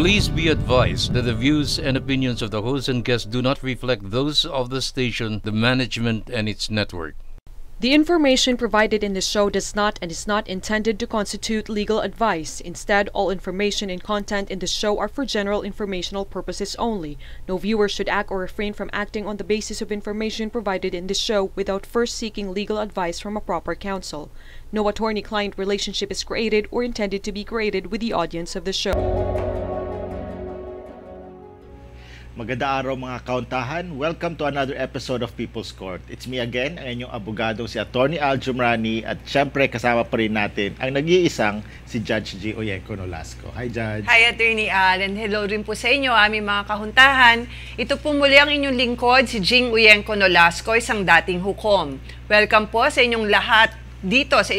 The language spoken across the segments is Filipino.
Please be advised that the views and opinions of the host and guests do not reflect those of the station, the management, and its network. The information provided in the show does not and is not intended to constitute legal advice. Instead, all information and content in the show are for general informational purposes only. No viewer should act or refrain from acting on the basis of information provided in the show without first seeking legal advice from a proper counsel. No attorney-client relationship is created or intended to be created with the audience of the show. Magandang araw mga kauntahan. Welcome to another episode of People's Court. It's me again, ang inyong abogadong si Attorney Al Jumrani, at syempre kasama pa rin natin ang nag-iisang si Judge G. Uyenko Nolasco. Hi Judge. Hi Attorney Al, and hello rin po sa inyo aming mga kahuntahan. Ito po muli ang inyong lingkod, si Jing Uyenko Nolasco, isang dating hukom. Welcome po sa inyong lahat dito sa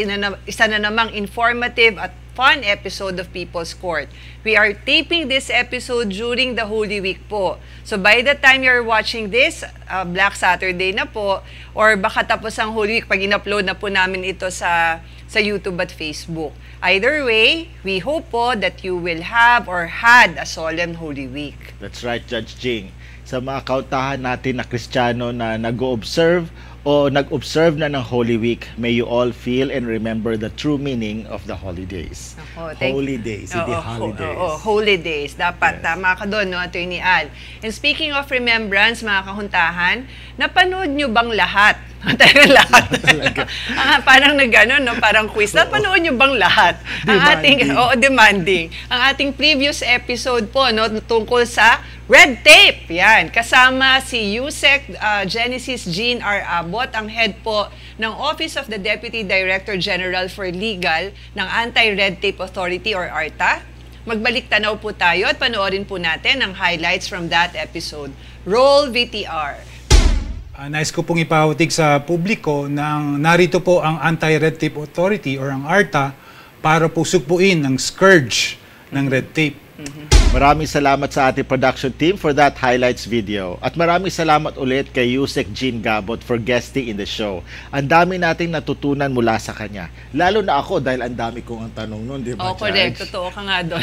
isa na namang informative at fun episode of People's Court. We are taping this episode during the Holy Week po. So by the time you're watching this, Black Saturday na po, or baka tapos ang Holy Week pag in-upload na po namin ito sa YouTube at Facebook. Either way, we hope po that you will have or had a solemn Holy Week. That's right, Judge Jing. Sa mga kauntahan natin na Kristiyano na nag-observe o nag-observe na ng Holy Week, may you all feel and remember the true meaning of the holidays. Holy days, hindi holidays. Holy days. Dapat, tama ka doon, no, Attorney Al. And speaking of remembrance, mga kahuntahan, napanood nyo bang lahat? Lahat. Parang nag-ano, no? Parang quiz. Napanood nyo bang lahat? Demanding. Ang ating previous episode po, no, tungkol sa red tape. Yan. Kasama si Yusek Genesis Jean R. Abot, ang head po ng Office of the Deputy Director General for Legal ng Anti-Red Tape Authority or ARTA. Magbalik tanaw po tayo at panoorin po natin ang highlights from that episode. Roll VTR. Nais ko pong ipahutig sa publiko na narito po ang Anti-Red Tape Authority or ang ARTA para po sugpuin ang scourge ng red tape. Maraming salamat sa ating production team for that highlights video. At maraming salamat ulit kay Yusek Jean Gabot for guesting in the show. Ang dami nating natutunan mula sa kanya. Lalo na ako dahil ang dami kong ang tanong nun, di ba, correct. Totoo ka nga doon.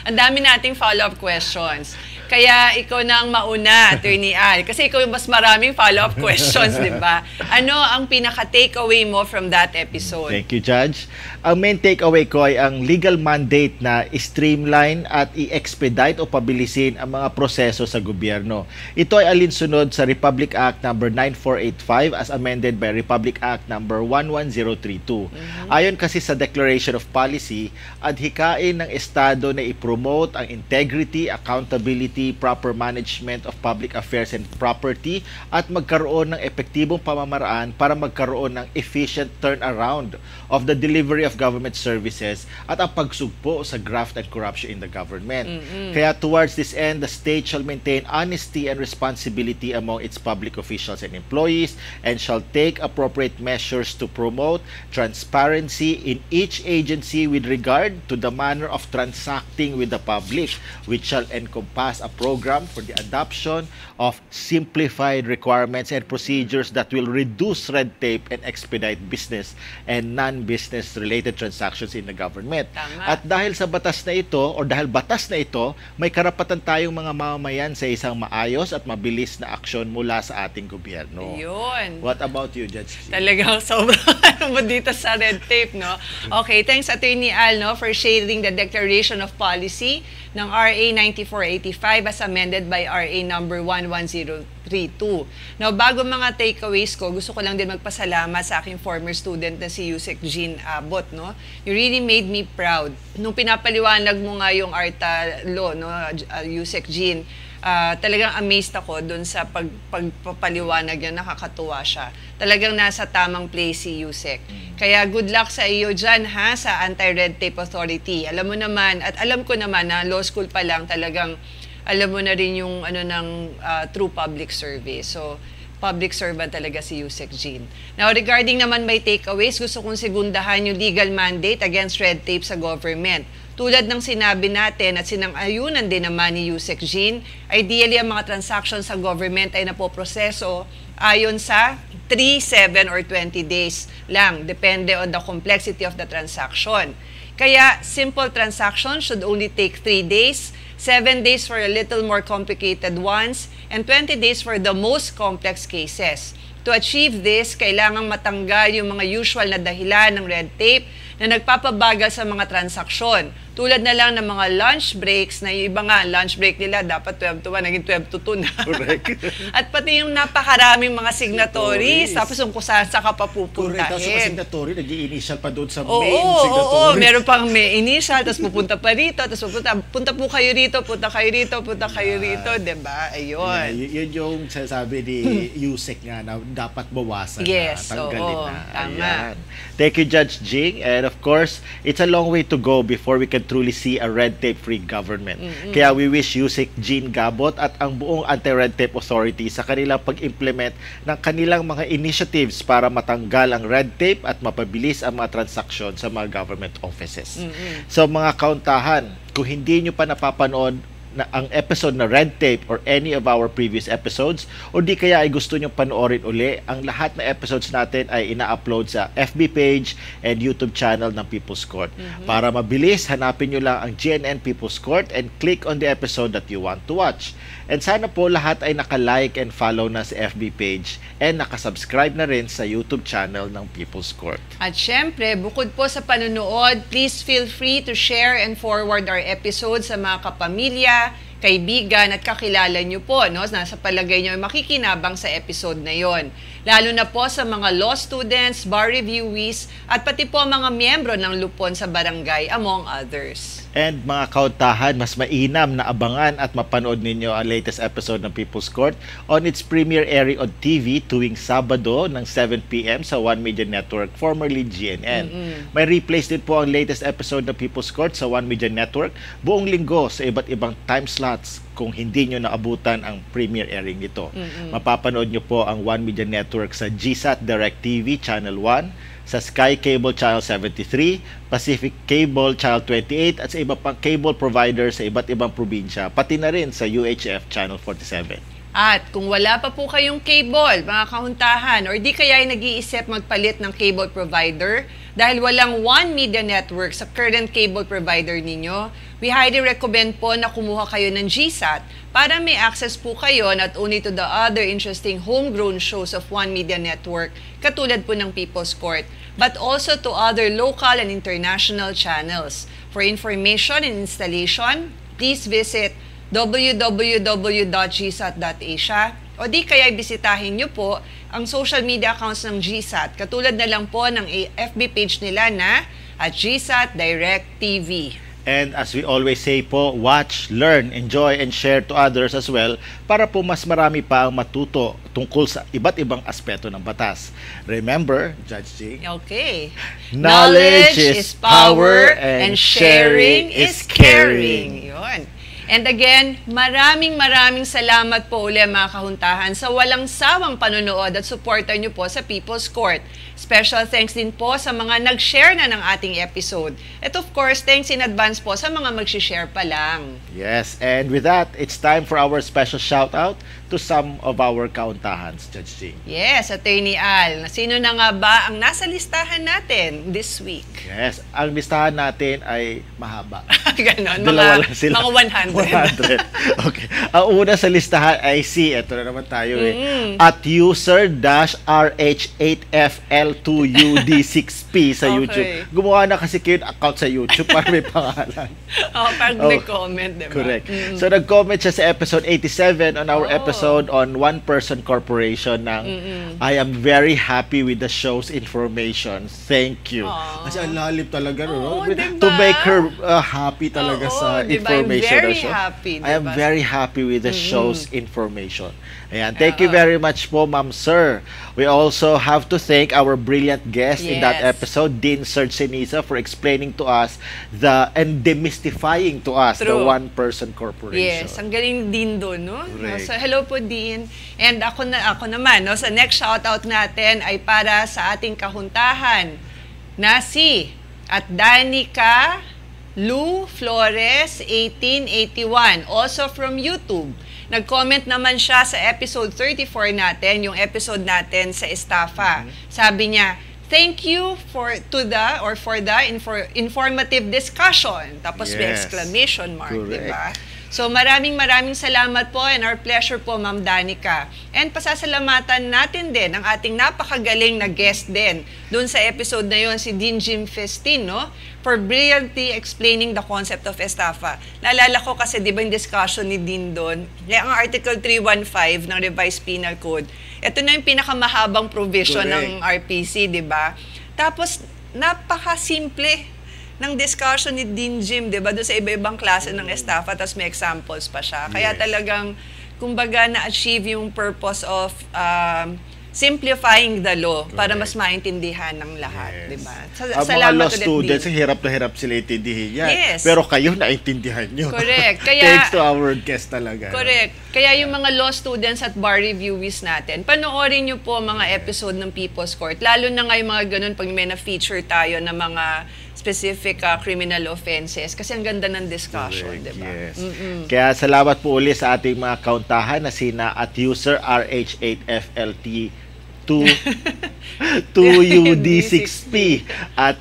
ang dami nating follow-up questions. Kaya ikaw na ang mauna, Attorney Al. Kasi ikaw yung mas maraming follow-up questions, di ba? Ano ang pinaka-takeaway mo from that episode? Thank you, Judge. Ang main takeaway ko ay ang legal mandate na streamline at i-expedite o pabilisin ang mga proseso sa gobyerno. Ito ay alinsunod sa Republic Act No. 9485 as amended by Republic Act No. 11032. Ayon kasi sa Declaration of Policy, adhikain ng Estado na i-promote ang integrity, accountability, proper management of public affairs and property at magkaroon ng epektibong pamamaraan para magkaroon ng efficient turnaround of the delivery of government services at ang pagsugpo sa graft and corruption in the government. Kaya towards this end, the state shall maintain honesty and responsibility among its public officials and employees and shall take appropriate measures to promote transparency in each agency with regard to the manner of transacting with the public, which shall encompass a program for the adoption of simplified requirements and procedures that will reduce red tape and expedite business and non-business related transactions in the government. Tama. At dahil sa batas na ito o dahil batas na ito, may karapatan tayong mga mamamayan sa isang maayos at mabilis na aksyon mula sa ating gobyerno. Yun. What about you, Judge? Talagang sobrang mo dito sa red tape, no? Okay, thanks Attorney Al, no, for sharing the Declaration of Policy ng RA 9485 as amended by RA number 11032. Now, bago mga takeaways ko, gusto ko lang din magpasalamat sa aking former student na si Yusek Jean Abot, no? You really made me proud. Nung pinapaliwanag mo nga yung ARTA law, no, Yusek Jean, talagang amazed ako doon sa pagpapaliwanag niya, nakakatuwa siya. Talagang nasa tamang place si Yusek. Kaya good luck sa iyo dyan, ha, sa Anti-Red Tape Authority. Alam mo naman, at alam ko naman na law school pa lang talagang alam mo na rin yung ano ng true public service. So, public servant talaga si Yusek Jean. Now, regarding naman my takeaways, gusto kong segundahan yung legal mandate against red tape sa government. Tulad ng sinabi natin at sinang-ayunan din naman ni Yusek Jean, ideally ang mga transactions sa government ay napoproseso ayon sa 3, 7, or 20 days lang. Depende on the complexity of the transaction. Kaya, simple transaction should only take 3 days, 7 days for a little more complicated ones, and 20 days for the most complex cases. To achieve this, kailangang matanggal yung mga usual na dahilan ng red tape na nagpapabagal sa mga transaksyon. Tulad na lang ng mga lunch breaks, na yung iba nga, lunch break nila dapat 12 to 1, naging 12 to 2 na. Correct. At pati yung napakaraming mga signatories, tapos kung saan sa ka pa pupuntahin. Correct. Tapos yung signatory, nag-i-initial pa doon sa Oo, main oo, signatory. meron pang may initial, tapos pupunta pa rito, tapos punta po kayo rito, punta kayo rito, diba? Ayun. Yeah, yun yung sasabi ni Yusek nga na dapat bawasan Yes, na, tanggalin oo, na. tama. Ayan. Thank you, Judge Jing. And of course, it's a long way to go before we can truly see a red tape-free government. Kaya we wish Yusek Jean Gabot at ang buong Anti-Red Tape Authority sa kanilang pag-implement ng kanilang mga initiatives para matanggal ang red tape at mapabilis ang mga transaksyon sa mga government offices. So mga kauntahan, kung hindi nyo pa napapanood na ang episode na Red Tape or any of our previous episodes, o di kaya ay gusto nyo panoorin uli, ang lahat na episodes natin ay ina-upload sa FB page and YouTube channel ng People's Court. Para mabilis, hanapin nyo lang ang GNN People's Court and click on the episode that you want to watch. And sana po lahat ay naka-like and follow na sa FB page and nakasubscribe na rin sa YouTube channel ng People's Court. At syempre, bukod po sa panunood, please feel free to share and forward our episodes sa mga kapamilya, kaibigan at kakilala nyo po, no? Nasa palagay nyo ay makikinabang sa episode na yon. Lalo na po sa mga law students, bar reviewees, at pati po mga miyembro ng lupon sa barangay, among others. And mga kauntahan, mas mainam na abangan at mapanood ninyo ang latest episode ng People's Court on its premiere airing on TV tuwing Sabado ng 7 p.m. sa One Media Network, formerly GNN. May replays din po ang latest episode ng People's Court sa One Media Network buong linggo sa iba't ibang time slots kung hindi nyo naabutan ang premiere airing nito. Mapapanood nyo po ang One Media Network sa GSAT Direct TV Channel 1, sa Sky Cable Channel 73, Pacific Cable Channel 28, at sa iba pang cable providers sa iba't ibang probinsya, pati na rin sa UHF Channel 47. At kung wala pa po kayong cable, mga kahuntahan, or di kaya ay nag-iisip magpalit ng cable provider dahil walang One Media Network sa current cable provider ninyo, we highly recommend po na kumuha kayo ng GSAT para may access po kayo not only to the other interesting homegrown shows of One Media Network, katulad po ng People's Court, but also to other local and international channels. For information and installation, please visit www.gsat.asia o di kaya bisitahin nyo po ang social media accounts ng GSAT, katulad na lang po ng FB page nila na at GSAT Direct TV. And as we always say po, watch, learn, enjoy, and share to others as well para po mas marami pa ang matuto tungkol sa iba't ibang aspeto ng batas. Remember, Judge G? Okay. Knowledge is power and sharing is caring. Yun. And again, maraming salamat po ulit mga kahuntahan sa walang sawang panonood at suporta nyo po sa People's Court. Special thanks din po sa mga nag-share na ng ating episode. At of course, thanks in advance po sa mga mag-share pa lang. Yes, and with that, it's time for our special shout-out to some of our kauntahans, Judge G. Yes, Attorney Al. Sino na nga ba ang nasa listahan natin this week? Yes, ang listahan natin ay mahaba. Ganon, Dalawa lang sila. mga 100. 100. Okay. Ang una sa listahan ay ito na naman tayo at user-RH8FL2UD6P sa Okay. YouTube. Gumawa na kasi kayo account sa YouTube para may pangalan. Pag nag-comment, diba? Correct. So nag-comment siya sa episode 87 on our episode on One Person Corporation ng I am very happy with the show's information. Thank you. Kasi ang lalim talaga, no? Diba? To make her happy talaga sa diba? information. I'm very na show. happy, I am diba? very happy with the show's information. Ayan. Thank you very much po, Ma'am Sir. We also have to thank our brilliant guest in that Yes. episode, Dean Serge Seniza, for explaining to us and demystifying to us the True. one-person corporation. Yes, ang galing din doon, no? Correct. So, hello po, Dean. And ako naman, no, sa next shoutout natin ay para sa ating kahuntahan na si at Danica Lou Flores 1881, also from YouTube. Nag-comment naman siya sa episode 34 natin, yung episode natin sa estafa. Sabi niya, thank you for the informative discussion. Tapos may Yes. exclamation mark, Correct. di ba? So maraming salamat po and our pleasure po, Ma'am Danica. And pasasalamatan natin din ang ating napakagaling na guest din doon sa episode na yon, si Dean Jim Festin, no? For brilliantly explaining the concept of estafa. Naalala ko kasi, di ba, yung discussion ni Dean doon, ang Article 315 ng Revised Penal Code, ito na yung pinakamahabang provision ng RPC, di ba? Tapos, napaka-simple ng discussion ni Dean Jim, di ba? Doon sa iba-ibang klase ng estafa, tapos may examples pa siya. Kaya talagang, kumbaga, na-achieve yung purpose of simplifying the law para mas maintindihan ng lahat, di ba? Ang mga law students, hirap na hirap sila intindihin yan. Yes. Pero kayo, naintindihan nyo. Correct. Kaya, thanks to our guest talaga. Correct. Kaya yung mga law students at bar reviewees natin, panoorin nyo po mga episode ng People's Court. Lalo na nga yung mga ganun pag may na-feature tayo na mga specific criminal offenses. Kasi ang ganda ng discussion, di ba? Yes. Kaya salamat po ulit sa ating mga kauntahan na sina at user RH8FLT 2UD6P at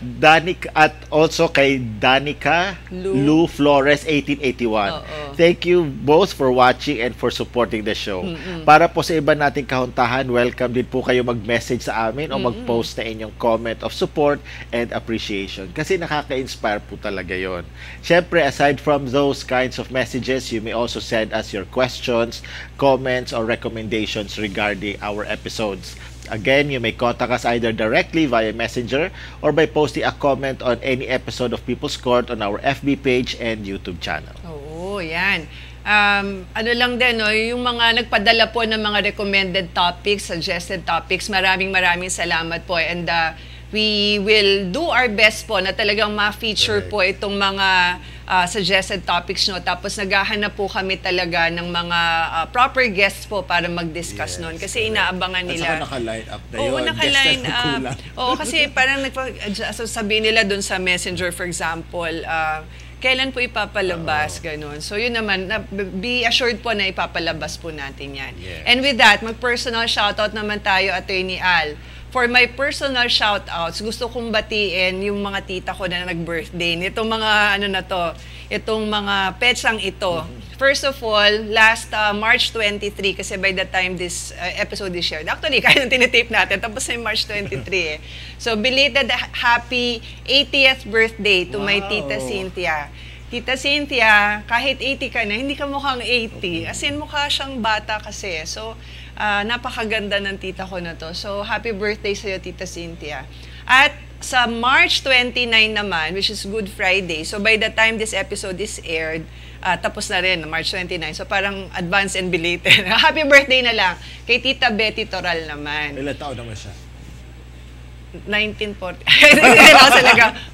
also kay Danica Lou Flores 1881. Thank you both for watching and for supporting the show. Para po sa iba nating kauntahan, welcome din po kayo mag-message sa amin o mag-post na inyong comment of support and appreciation kasi nakaka-inspire po talaga yon. Syempre, aside from those kinds of messages, you may also send us your questions, comments, or recommendations regarding our episodes. Again, you may contact us either directly via Messenger or by posting a comment on any episode of People's Court on our FB page and YouTube channel. Oo, yan. Ano lang din, no, yung mga nagpadala po ng mga recommended topics, suggested topics, maraming salamat po. And we will do our best po na talagang ma-feature po itong mga suggested topics nyo. Tapos naghahanap po kami talaga ng mga proper guests po para mag-discuss noon. Kasi inaabangan nila. At saka naka-line up na yun. Oo, naka-line up. Oo, kasi parang sabihin nila doon sa Messenger, for example, kailan po ipapalabas, ganun. So yun naman, be assured po na ipapalabas po natin yan. Yes. And with that, mag-personal shoutout naman tayo, Attorney Al. For my personal shoutouts, gusto kong batiin yung mga tita ko na nag-birthday. Itong mga, itong mga petsang ito. First of all, last March 23, kasi by the time this episode is shared, actually, kaya nung tinitape natin, tapos na yung March 23 eh. So, belated happy 80th birthday to my Tita Cynthia. Tita Cynthia, kahit 80 ka na, hindi ka mukhang 80. As in, mukha siyang bata kasi. So, napakaganda ng tita ko na to. So, happy birthday sa'yo, Tita Cynthia. At sa March 29 naman, which is Good Friday, so by the time this episode is aired, tapos na rin, March 29. So, parang advance and belated. Happy birthday na lang kay Tita Betty Toral naman. Ilan taon naman siya? 1940.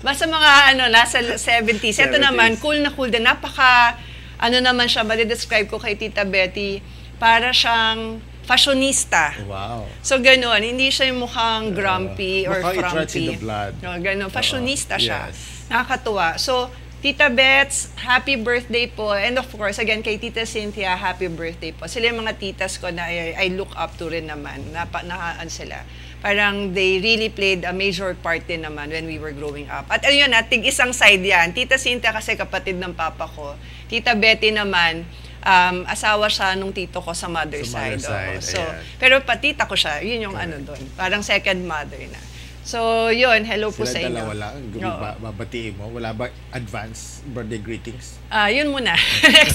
Basta mga nasa 70s. Ito naman, cool na cool din. Napaka, naman siya, ma-describe ko kay Tita Betty, para siyang fashionista. Wow. So, gano'n. Hindi siya yung mukhang grumpy or mukhang it runs in frumpy. the blood. No, gano'n. Fashionista siya. Yes. Nakakatuwa. So, Tita Bets, happy birthday po. And of course, again, kay Tita Cynthia, happy birthday po. Sila yung mga titas ko na I look up to rin naman. Nakaan sila. Parang they really played a major part din naman when we were growing up. At ayun tig-isang side yan. Tita Cynthia kasi kapatid ng papa ko. Tita Betty naman, asawa siya nung tito ko sa mother side. So, pero patita ko siya, yun yung doon. Parang second mother na. So, yun, hello po sa inyo. Sila dalawa lang, babatiin mo. Wala ba advance birthday greetings? Yun muna.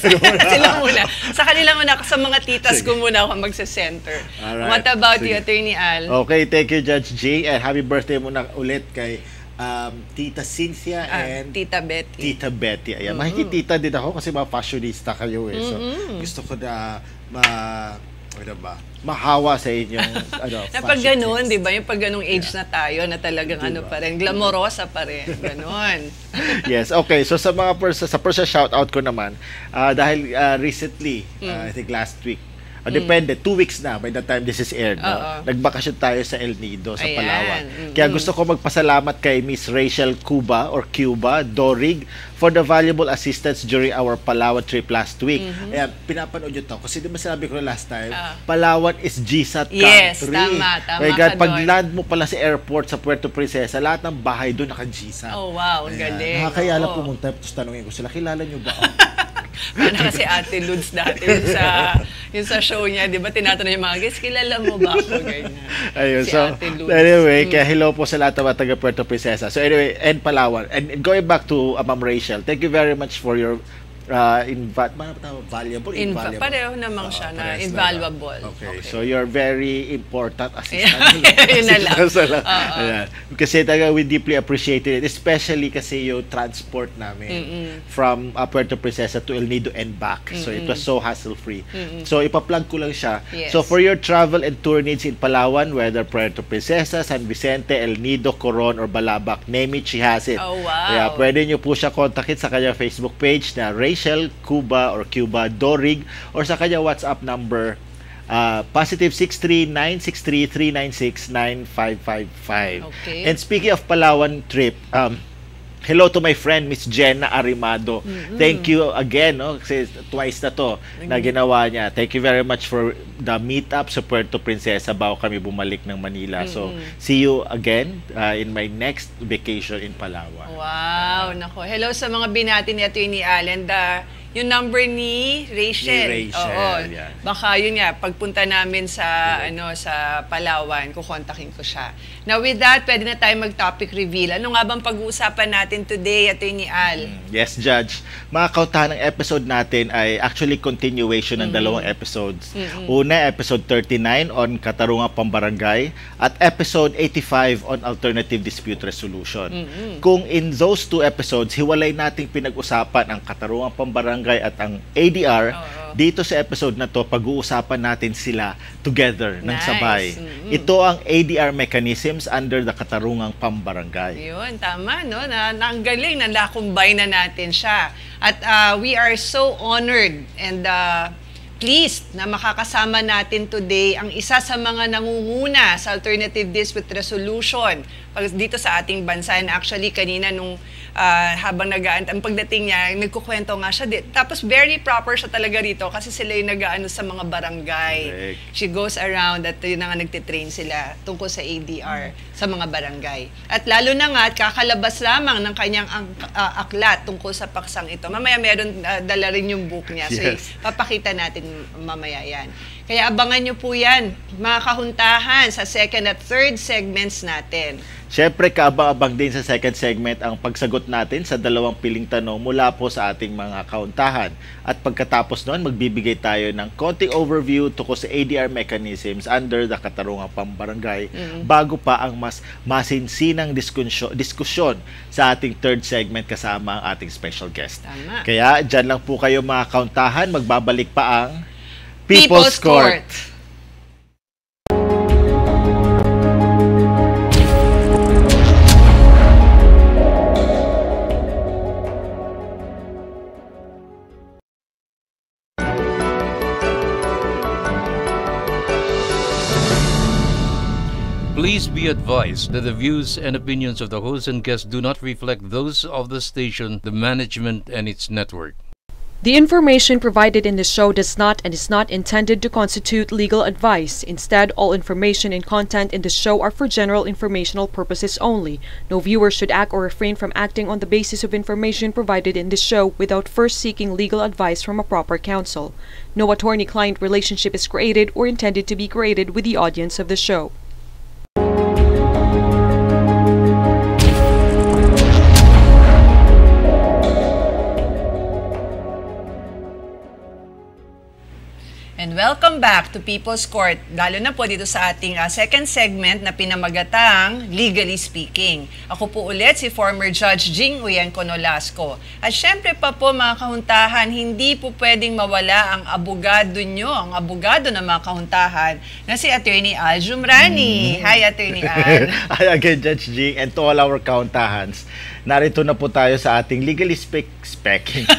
Sila muna. Sa kanila muna, sa mga titas ko muna ako magsa-center. Alright. What about you, Attorney Al? Okay, thank you, Judge J. And happy birthday muna ulit kay Tita Cynthia and Tita Betty. Tita Betty. Ayan, makikitita din ako kasi mga fashionista kayo eh. So, gusto ko na mahawa sa inyong pag ganun, di ba? Yung pag ganung age na tayo, na talagang pa rin, glamorosa pa rin. Ganon. Yes, okay. So sa personal shoutout ko naman, dahil recently, I think last week, Depende, 2 weeks na by the time this is aired. No? Nagbakasyon tayo sa El Nido, sa Palawan. Kaya gusto ko magpasalamat kay Miss Rachel Cuba Dorig for the valuable assistance during our Palawan trip last week. Ayan, pinapanood nyo to. Kasi di ba sinabi ko last time, Palawan is GSAT country. Yes, tama My God, ka pag doon. land mo pala sa airport sa Puerto Princesa, lahat ng bahay doon naka-GSAT. Oh, wow, ang galing. Nakakaya lang Oo. pumunta, tapos tanongin ko sila, kilala nyo ba ako? Parang kasi Ate Ludes dati yung sa show niya, di ba, tinatanong yung mga guys, kilala mo ba ako? Ganyan. Ayun, Si so, Ate Ludes. anyway, kaya hello po sa lahat ng mga taga Puerto Princesa. So anyway, and Palawan. And going back to Ma'am Rachel, thank you very much for your valuable, invaluable. Pareho namang siya na parehas invaluable. Okay, so you're very important assistant. Yun na lang. Ayan. Kasi talaga we deeply appreciated it, especially kasi yung transport namin from Puerto Princesa to El Nido and back. So it was so hassle-free. So ipa-plug ko lang siya. Yes. So for your travel and tour needs in Palawan, whether Puerto Princesa, San Vicente, El Nido, Coron, or Balabac, name it, she has it. Oh, wow. Kaya pwede nyo po siya kontakin sa kanyang Facebook page na Rachel Cuba Dorig, or sa kanya WhatsApp number positive 63963396955. Okay. And speaking of Palawan trip, hello to my friend Miss Jenna Arimado. Thank you again, no? Kasi twice na to na ginawa niya. Thank you very much for the meetup sa Puerto Princesa bago kami bumalik ng Manila. So see you again in my next vacation in Palawan. Wow, nako. Hello sa mga binati ni Atty. Allen. Yung number ni Rachel. Ni Rachel, Oo. yeah. Baka yun nga, pagpunta namin sa sa Palawan, kukontakin ko siya. Now with that, pwede na tayo mag-topic reveal. Ano nga bang pag-uusapan natin today, Atty. Al? Yes, Judge. Mga kautahan ng episode natin ay actually continuation ng dalawang episodes. Una, episode 39 on Katarungang Pambarangay at episode 85 on Alternative Dispute Resolution. Kung in those two episodes, hiwalay nating pinag-usapan ang Katarungang Pambarangay at ang ADR, dito sa episode na to, pag-uusapan natin sila together ng Nice. sabay. Ito ang ADR mechanisms under the Katarungang Pambarangay. Yun, tama, no? Ang galing na nakumbay na natin siya. At we are so honored and pleased na makakasama natin today ang isa sa mga nangunguna sa Alternative Dispute Resolution dito sa ating bansa. And actually, kanina nung habang ang pagdating niya, nagkukwento nga siya. Tapos very proper siya talaga rito kasi sila yung nag-aano sa mga barangay. Correct. She goes around at yun na nga nagtitrain sila tungkol sa ADR sa mga barangay. At lalo na nga, kakalabas lamang ng kanyang aklat tungkol sa paksang ito. Mamaya meron dala rin yung book niya. So, Yes. papakita natin mamaya yan. Kaya abangan nyo po yan, mga kahuntahan, sa second at third segments natin. Siyempre, kaabang-abang din sa second segment ang pagsagot natin sa dalawang piling tanong mula po sa ating mga kauntahan. At pagkatapos noon, magbibigay tayo ng konting overview tungkol sa ADR mechanisms under the Katarungang Pambarangay bago pa ang mas masinsinang diskusyon sa ating third segment kasama ang ating special guest. Tama. Kaya, dyan lang po kayo mga kauntahan. Magbabalik pa ang People's Court. Please be advised that the views and opinions of the host and guests do not reflect those of the station, the management, and its network. The information provided in this show does not and is not intended to constitute legal advice. Instead, all information and content in this show are for general informational purposes only. No viewer should act or refrain from acting on the basis of information provided in this show without first seeking legal advice from a proper counsel. No attorney-client relationship is created or intended to be created with the audience of the show. And welcome back to People's Court, lalo na po dito sa ating second segment na pinamagatang Legally Speaking. Ako po ulit si former Judge Jing Uyenko Nolasco. At syempre pa po mga kahuntahan, hindi po pwedeng mawala ang abogado nyo, ang abogado ng mga kahuntahan na si Attorney Al Jumrani. Hi, Attorney Al. Hi again, Judge Jing, and to all our kauntahans. Narito na po tayo sa ating Legally Speaking.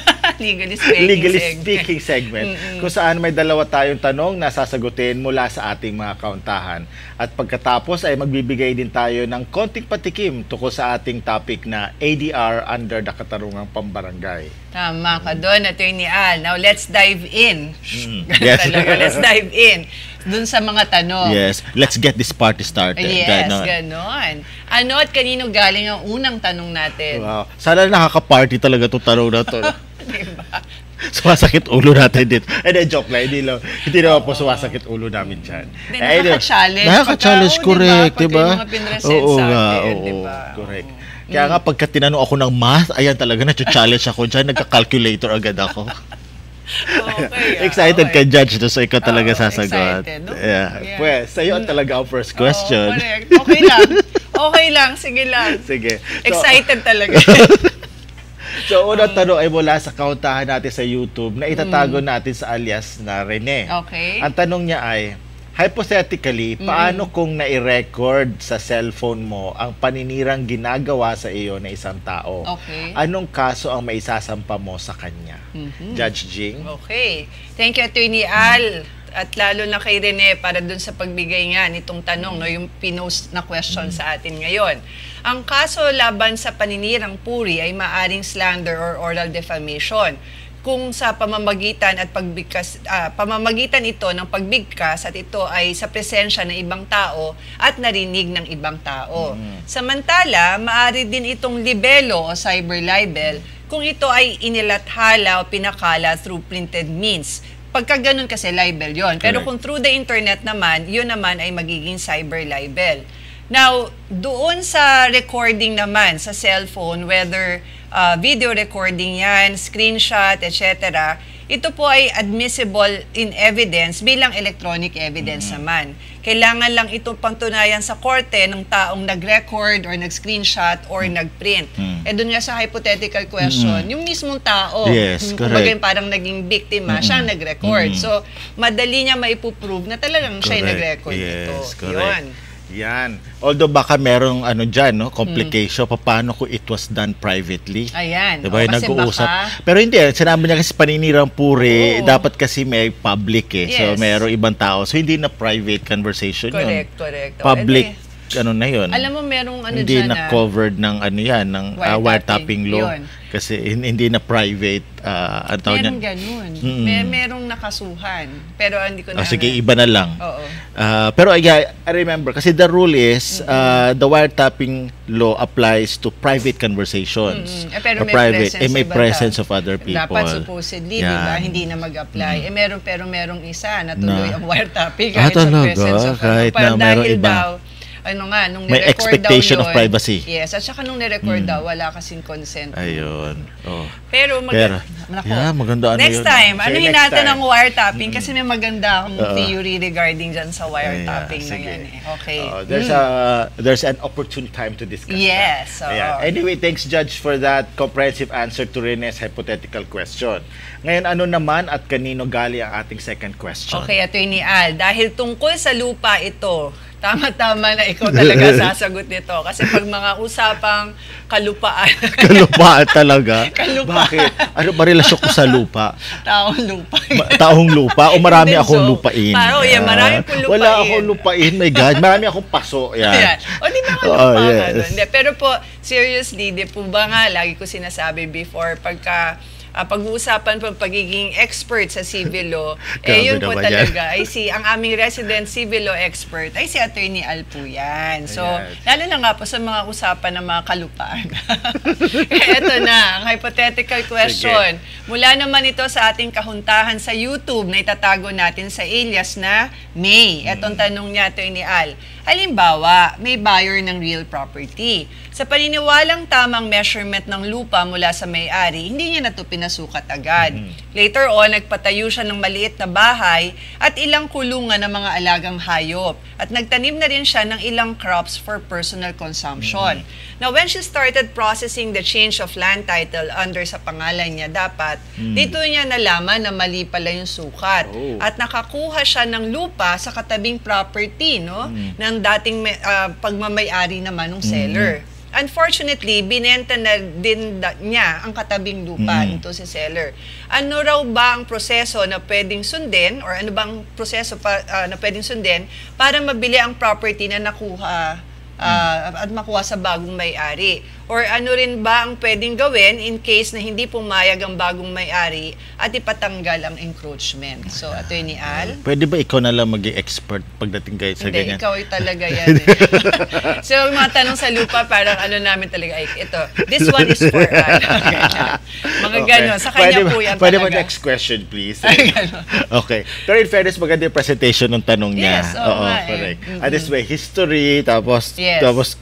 legally speaking segment. Kung saan may dalawa tayong tanong na sasagutin mula sa ating mga kauntahan. At pagkatapos ay magbibigay din tayo ng konting patikim tungkol sa ating topic na ADR under the Katarungang Pambarangay. Tama ka doon, Attorney Al. Now, let's dive in. Yes. Talaga, let's dive in dun sa mga tanong. Yes, let's get this party started. Yes, ganon. Ano at kanino galing ang unang tanong natin? Wow. Sana nakaka-party talaga itong tanong na ito. Diba? Sumasakit ulo natin dito. Joke lang. Hindi naman po sumasakit ulo namin dyan. Nakaka-challenge. Nakaka-challenge, correct. Diba? Pag yung mga pinresent sa atin, diba? Correct. Kaya nga, pagka tinanong ako ng math, ayan talaga, na-challenge ako dyan. Nagka-calculator agad ako. Excited ka, Judge, so ikaw talaga sasagot. Excited, no? Yeah. Pues, sa'yo talaga ang first question. Correct. Okay lang. Sige lang. Sige. Excited talaga. So, unang tanong ay mula sa kauntahan natin sa YouTube na itatago natin sa alias na Rene. Okay. Ang tanong niya ay, hypothetically, paano kung nai-record sa cellphone mo ang paninirang ginagawa sa iyo ng isang tao? Okay. Anong kaso ang maisasampa mo sa kanya? Judge Jing? Okay. Thank you, Attorney Al. At lalo na kay Rene para dun sa pagbigay nga nitong tanong, no, yung pinost na question sa atin ngayon. Ang kaso laban sa paninirang puri ay maaring slander or oral defamation kung sa pamamagitan ito ng pagbigkas at ito ay sa presensya ng ibang tao at narinig ng ibang tao. Samantala, maaari din itong libelo o cyber libel kung ito ay inilathala o pinakala through printed means. Pagka ganun kasi libel yon. Pero kung through the internet naman, yun naman ay magiging cyber libel. Now, doon sa recording naman sa cellphone, whether video recording yan, screenshot, etc., ito po ay admissible in evidence bilang electronic evidence naman. Kailangan lang ito pangtunayan sa korte ng taong nag-record or nag-screenshot or nag-print. Doon nga sa hypothetical question, yung mismong tao, kumbaga parang naging biktima, siya nag-record. So, madali niya maipuprove na talagang siya nag-record ito. Yun. Yan. Although baka merong dyan, no, complication, paano kung it was done privately. Ayan. Diba, nag-uusap. Pero hindi, sinabi niya kasi paninirang puri, dapat kasi may public eh. So, merong ibang tao. So, hindi na private conversation yun. Correct. Public, na yun. Alam mo, merong hindi dyan na covered ng ng wiretapping law. Yun. Kasi hindi na private. Merong ganun. Merong nakasuhan. Pero hindi ko na... sige, iba na lang. Oo. Pero I remember, kasi the rule is, the wiretapping law applies to private conversations. Pero may presence of other people. Dapat supposedly, di ba, hindi na mag-apply. Merong isa na tuloy ang wiretapping kahit sa presence of kahit na merong iba. Nung may expectation of privacy. Yes, at saka nung nirecord daw, wala kasing consent. Ayun. Pero maganda next time, anuhin natin ang wiretapping kasi may maganda akong theory regarding dyan sa wiretapping na yan. Okay. There's an opportune time to discuss yes, that. Anyway, thanks Judge for that comprehensive answer to Rene's hypothetical question. Ngayon, ano naman at kanino gali ang ating second question? Okay, Attorney Al, dahil tungkol sa lupa ito, tama-tama na ikaw talaga sasagot nito. Kasi pag mga usapang kalupaan. Kalupaan talaga? Kalupaan. Bakit? Ano ba relasyon ko sa lupa? Taong lupa. Taong lupa? O marami akong lupain? Marami pong lupain. Wala akong lupain, my God. Marami akong paso. Yan. O di ba kalupa ka doon? Pero po, seriously, di po ba nga, lagi ko sinasabi before, pag-uusapan po pagiging expert sa civil law, yun po talaga, ang aming resident civil law expert ay si Attorney Al po yan. So, lalo na nga po sa mga usapan ng mga kalupaan. Ito na, ang hypothetical question. Mula naman ito sa ating kahuntahan sa YouTube na itatago natin sa alias na May. Etong tanong niya, Attorney Al. Halimbawa, may buyer ng real property. Sa paniniwalang tamang measurement ng lupa mula sa may-ari, hindi niya na ito pinasukat agad. Later on, nagpatayo siya ng maliit na bahay at ilang kulungan ng mga alagang hayop. At nagtanim na rin siya ng ilang crops for personal consumption. Now, when she started processing the change of land title under sa pangalan niya, dapat dito niya nalaman na mali pala yung sukat. At nakakuha siya ng lupa sa katabing property, no? Ng dating pagmamay-ari naman ng seller. unfortunately, binenta na din niya ang katabing lupa nito si seller. Ano raw ba ang proseso na pwedeng sundin or ano bang proseso na pwedeng sundin para mabili ang property na nakuha at makuha sa bagong may-ari? Or ano rin ba ang pwedeng gawin in case na hindi pumayag ang bagong may-ari at ipatanggal ang encroachment? So, Attorney Al? Pwede ba ikaw na lang maging expert pagdating kayo sa ganyan? Hindi, ikaw talaga yan. So, yung mga tanong sa lupa, parang ano namin talaga, ay, ito, this one is for Al. Mga gano'n, sa kanya po yan pwede talaga. ba next question, please? Okay. Pero in fairness, maganda yung presentation ng tanong niya. Yes, oo nga correct. At this way, history, tapos Yes.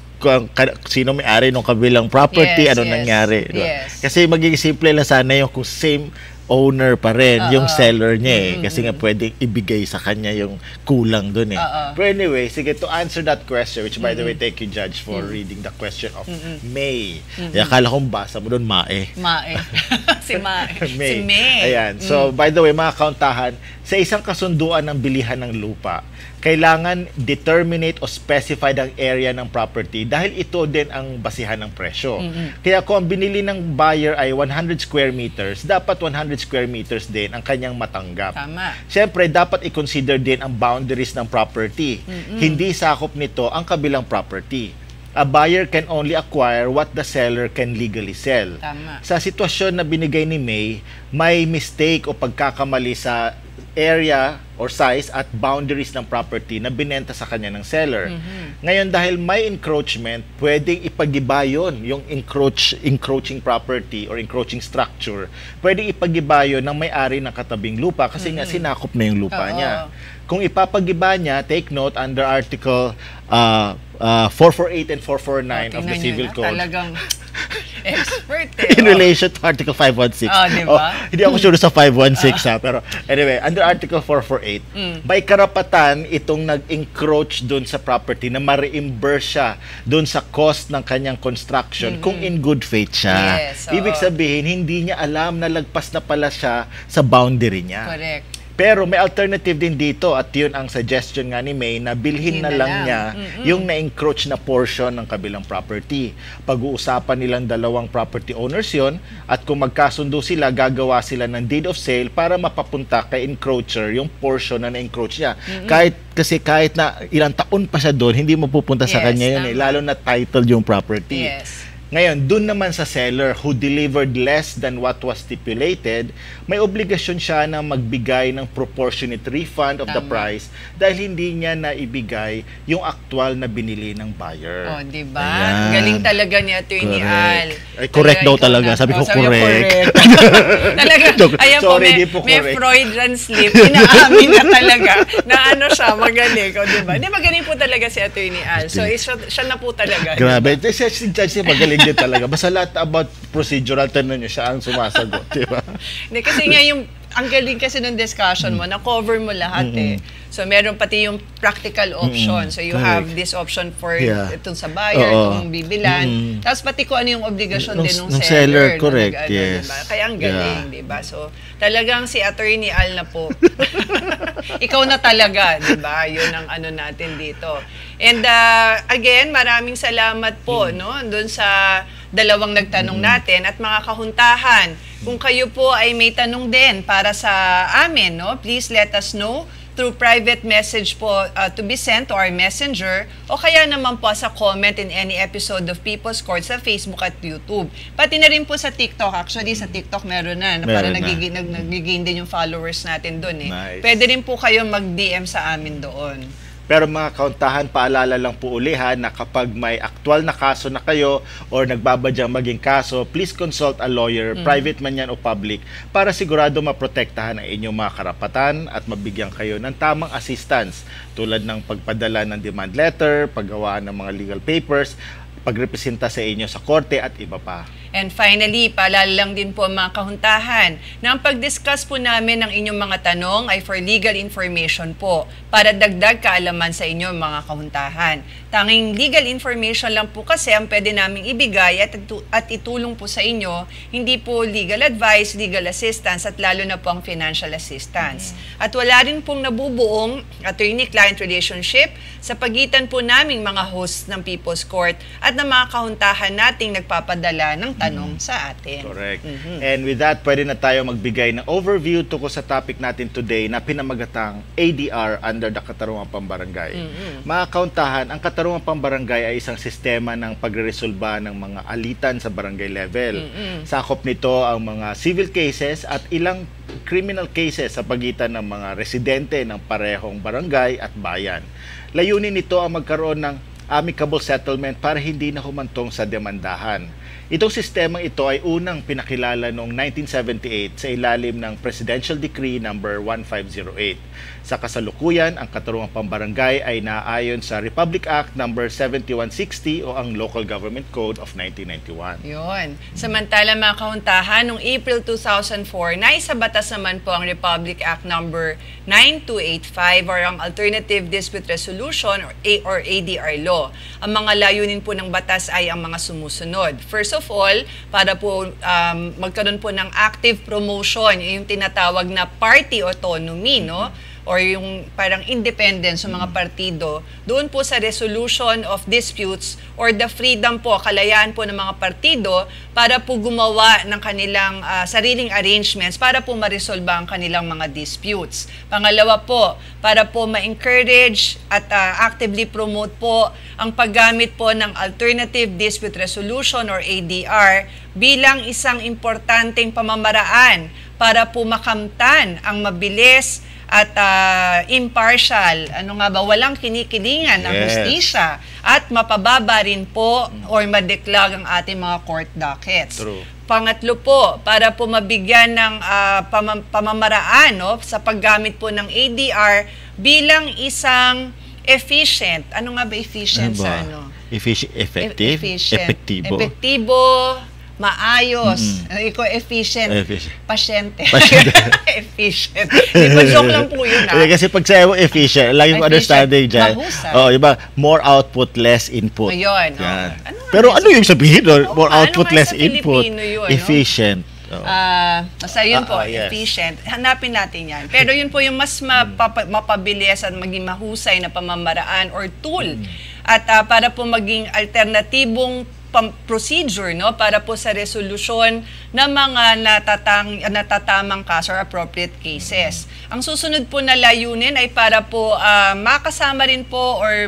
sino may-ari ng kabilang property, Yes, ano yes, nangyari. Diba? yes. Kasi magiging simple lang sana yung kung same owner pa rin, yung seller niya Kasi nga pwedeng ibigay sa kanya yung kulang dun But anyway, sige, to answer that question, which by the way, thank you, Judge, for reading the question of May. Akala kong basa mo dun, Mae. Mae. Si Mae. May. Si May. Ayan. So, by the way, mga kauntahan, sa isang kasunduan ng bilihan ng lupa, kailangan determinate o specified ang area ng property dahil ito din ang basihan ng presyo. Kaya kung ang binili ng buyer ay 100 square meters, dapat 100 square meters din ang kanyang matanggap. Tama. Siyempre, dapat i-consider din ang boundaries ng property. Hindi sakop nito ang kabilang property. A buyer can only acquire what the seller can legally sell. Tama. Sa sitwasyon na binigay ni May, may mistake o pagkakamali sa area or size at boundaries ng property na binenta sa kanya ng seller. Ngayon, dahil may encroachment, pwedeng ipagiba yun, yung encroaching property or encroaching structure. Pwedeng ipagiba yun ng may-ari ng katabing lupa kasi nga sinakop na yung lupa niya. Kung ipapagiba niya, take note under Article 448 and 449 of the Civil Code. Talagang expert In relation to Article 516. Diba? Hindi ako sure sa 516 pero anyway, under Article 448, may karapatan itong nag-encroach doon sa property na ma-reimburse siya doon sa cost ng kanyang construction kung in good faith siya. Yes, Ibig sabihin, hindi niya alam na lagpas na pala siya sa boundary niya. Correct. Pero may alternative din dito at yun ang suggestion nga ni May na bilhin na lang niya yung na-encroach na portion ng kabilang property. Pag-uusapan nilang dalawang property owners yun at kung magkasundo sila, gagawa sila ng deed of sale para mapapunta kay encroacher yung portion na na-encroach niya. Kahit na ilang taon pa siya doon, hindi mapupunta sa kanya yun lalo na titled yung property. Yes. Ngayon, dun naman sa seller who delivered less than what was stipulated, may obligasyon siya na magbigay ng proportionate refund of the price dahil hindi niya naibigay yung actual na binili ng buyer. Oh, di ba? Galing talaga ni Attorney Al. Ay, correct daw talaga. Sabi ko, correct. Talaga, ayan po, may Freudian slip. Inaamin na talaga na ano siya, magaling. O, di ba? Hindi, magaling po talaga si Attorney Al. So, siya na po talaga. Grabe. Si Judge magaling din talaga. Basta lahat about procedural, tanong niyo siya ang sumasagot. Di ba? Hindi, kasi nga yung ang galing kasi ng discussion mo, na-cover mo lahat So, meron pati yung practical option. So, you have this option for itong sa buyer, kung bibilan. Tapos pati kung ano yung obligasyon din ng seller. Correct, yes. Diba? Kaya ang galing, di ba? So, talagang si Attorney Al na po. Ikaw na talaga, di ba? Yun ang ano natin dito. And again, maraming salamat po, no? Doon sa dalawang nagtanong natin at mga kahuntahan. Kung kayo po ay may tanong din para sa amin, no? Please let us know through private message po to be sent to our messenger o kaya naman po sa comment in any episode of People's Court sa Facebook at YouTube. Pati na rin po sa TikTok. Actually, sa TikTok meron na. Para nagiging din yung followers natin doon. Nice. Pwede rin po kayo mag-DM sa amin doon. Pero mga kauntahan, paalala lang po uli na kapag may aktual na kaso na kayo or nagbabadyang maging kaso, please consult a lawyer, private man yan o public, para sigurado maprotektahan ang inyong mga karapatan at mabigyan kayo ng tamang assistance tulad ng pagpadala ng demand letter, paggawa ng mga legal papers, pagrepresenta sa inyo sa korte at iba pa. And finally, paalala lang din po mga kahuntahan na ang pag-discuss po namin ng inyong mga tanong ay for legal information po para dagdag kaalaman sa inyo mga kahuntahan. Tanging legal information lang po kasi ang pwede naming ibigay at itulong po sa inyo, hindi po legal advice, legal assistance at lalo na po ang financial assistance. At wala rin pong nabubuong attorney-client relationship sa pagitan po naming mga hosts ng People's Court at ng mga kahuntahan nating nagpapadala ng tanong sa atin. Correct. And with that, pwede na tayo magbigay ng overview tungkol sa topic natin today na pinamagatang ADR under the Katarungang Pambarangay. Mga kauntahan, ang Katarungang Pambarangay ay isang sistema ng pagreresolba ng mga alitan sa barangay level. Sakop nito ang mga civil cases at ilang criminal cases sa pagitan ng mga residente ng parehong barangay at bayan. Layunin nito ang magkaroon ng amicable settlement para hindi na humantong sa demandahan. Itong sistemang ito ay unang pinakilala noong 1978 sa ilalim ng Presidential Decree No. 1508. Sa kasalukuyan, ang Katarungang Pambarangay ay naayon sa Republic Act No. 7160 o ang Local Government Code of 1991. Yun. Samantala mga kahuntahan, noong April 2004, naisabatas naman po ang Republic Act No. 9285 or ang Alternative Dispute Resolution or ADR Law. Ang mga layunin po ng batas ay ang mga sumusunod. First of all, para po magkaroon po ng active promotion, yung tinatawag na party autonomy, no? Or yung parang independence ng mga partido, doon po sa resolution of disputes or the freedom po, kalayaan po ng mga partido para po gumawa ng kanilang sariling arrangements para po ma-resolve ang kanilang mga disputes. Pangalawa po, para po ma-encourage at actively promote po ang paggamit po ng Alternative Dispute Resolution or ADR bilang isang importanteng pamamaraan para po makamtan ang mabilis at impartial, walang kinikilingan ng hustisya at mapababa rin po or madeklag ang ating mga court dockets. True. Pangatlo po, para po mabigyan ng pamamaraan sa paggamit po ng ADR bilang isang efficient. Ano nga ba efficient sa ano? Effective? Epektibo. Epektibo, maayos, efficient, pasyente. Efficient. Diba, joke lang po yun, Kasi pag sa'yo efficient, lagi ko understanding dyan. Diba, more output, less input. Ayun. Pero ano yung sabihin doon? More output, less input. Efficient. Basta yun po, efficient. Hanapin natin yan. Pero yun po yung mas mapabilis at maging mahusay na pamamaraan or tool. At para po maging alternatibong procedure para po sa resolusyon ng mga natatamang kaso or appropriate cases. Ang susunod po na layunin ay para po makasama rin po or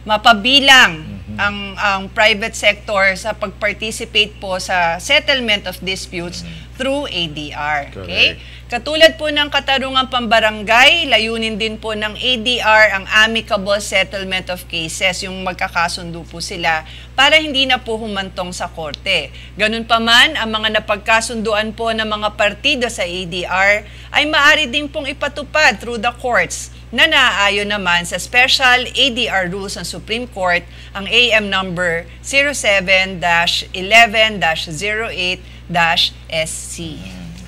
mapabilang ang private sector sa pag-participate po sa settlement of disputes through ADR. Okay? Katulad po ng Katarungang Pambarangay, layunin din po ng ADR ang amicable settlement of cases, yung magkakasundo po sila para hindi na po humantong sa korte. Ganun pa man, ang mga napagkasunduan po ng mga partido sa ADR ay maaari din pong ipatupad through the courts na naaayon naman sa Special ADR Rules ng Supreme Court, ang AM number 07-11-08-SC.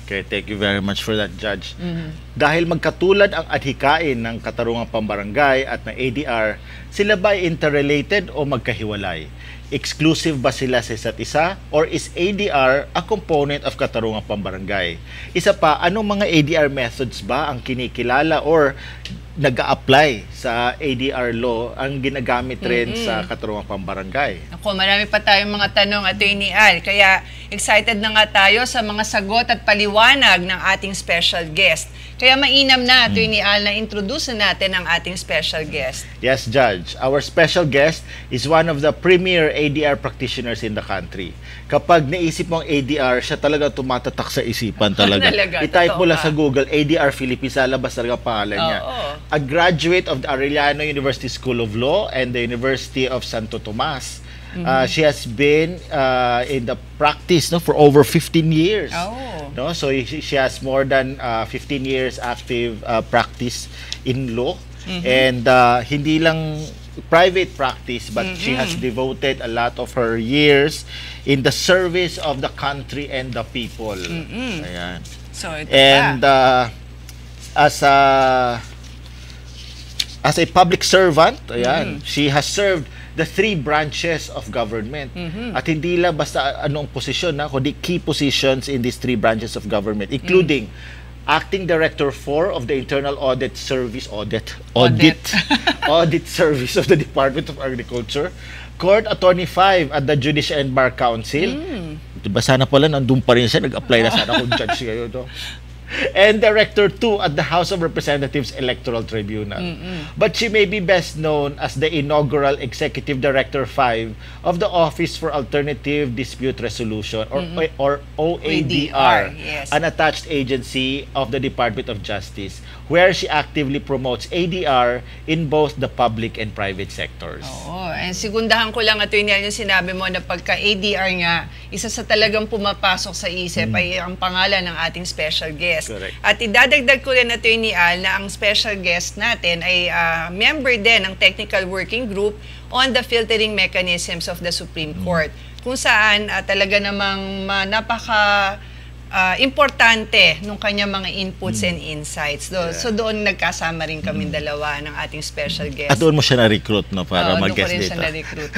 Okay, thank you very much for that, Judge. Dahil magkatulad ang adhikain ng Katarungang Pambarangay at ng ADR, sila ba ay interrelated o magkahiwalay? Exclusive ba sila sa isa't isa? Or is ADR a component of Katarungang Pambarangay? Isa pa, anong mga ADR methods ba ang kinikilala or nag-a-apply sa ADR law ang ginagamit rin sa Katarungang Pambarangay? Ako, marami pa tayong mga tanong, Attorney Al. Kaya excited na nga tayo sa mga sagot at paliwanag ng ating special guest. Kaya mainam na, Attorney Al, na introduce natin ang ating special guest. Yes, Judge. Our special guest is one of the premier ADR practitioners in the country. Kapag naisip mo ang ADR, siya talaga tumatatak sa isipan talaga. I-type mo lang sa Google, ADR Philippines, lalabas talaga pangalan niya. A graduate of the Arellano University School of Law and the University of Santo Tomas. She has been in the practice for over 15 years. So she has more than 15 years active practice in law. And hindi lang private practice, but she has devoted a lot of her years in the service of the country and the people. Ayan. So, ito And as a public servant, ayan, she has served the 3 branches of government. At hindi lang basta anong posisyon, kundi key positions in these 3 branches of government, including Acting Director 4 of the Internal Audit Service, Audit Service of the Department of Agriculture, Court Attorney 5 at the Judicial and Bar Council. Diba sana pala nandun pa rin siya, nag-apply na sana kung judge kayo to. And Director 2 at the House of Representatives Electoral Tribunal. But she may be best known as the inaugural Executive Director 5 of the Office for Alternative Dispute Resolution, or OADR, yes. an attached agency of the Department of Justice, where she actively promotes ADR in both the public and private sectors. Oo, and sigundahan ko lang, Atty. yung sinabi mo na pagka ADR nga, isa sa talagang pumapasok sa isip ay ang pangalan ng ating special guest. Correct. At idadagdag ko rin, Atty. Al, na ang special guest natin ay member din ng Technical Working Group on the filtering mechanisms of the Supreme Court, kung saan talaga namang napaka importante nung kanyang mga inputs and insights. So doon nagkasama rin kami dalawa ng ating special guest. At doon mo siya na-recruit para mag-guest doon ko rin dito. siya na-recruit.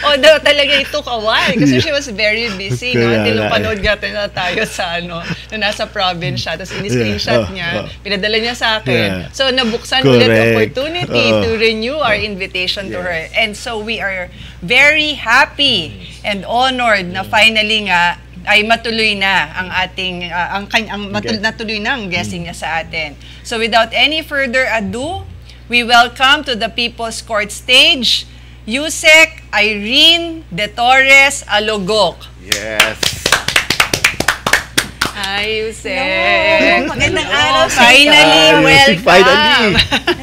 Although talaga it took a while kasi she was very busy. Until nung panood natin na tayo sa na nasa province siya. Tapos in-screenshot niya, pinadala niya sa akin. So nabuksan ulit the opportunity to renew our invitation to her. And so we are very happy and honored na finally nga ay matuloy na ang ating natuloy na ang guesting niya sa atin. So without any further ado, we welcome to the People's Court stage Yusek Irene De Torres Alogok. Yes. Hi, Yusek. Hello, magandang araw sa Finally, welcome. Finally.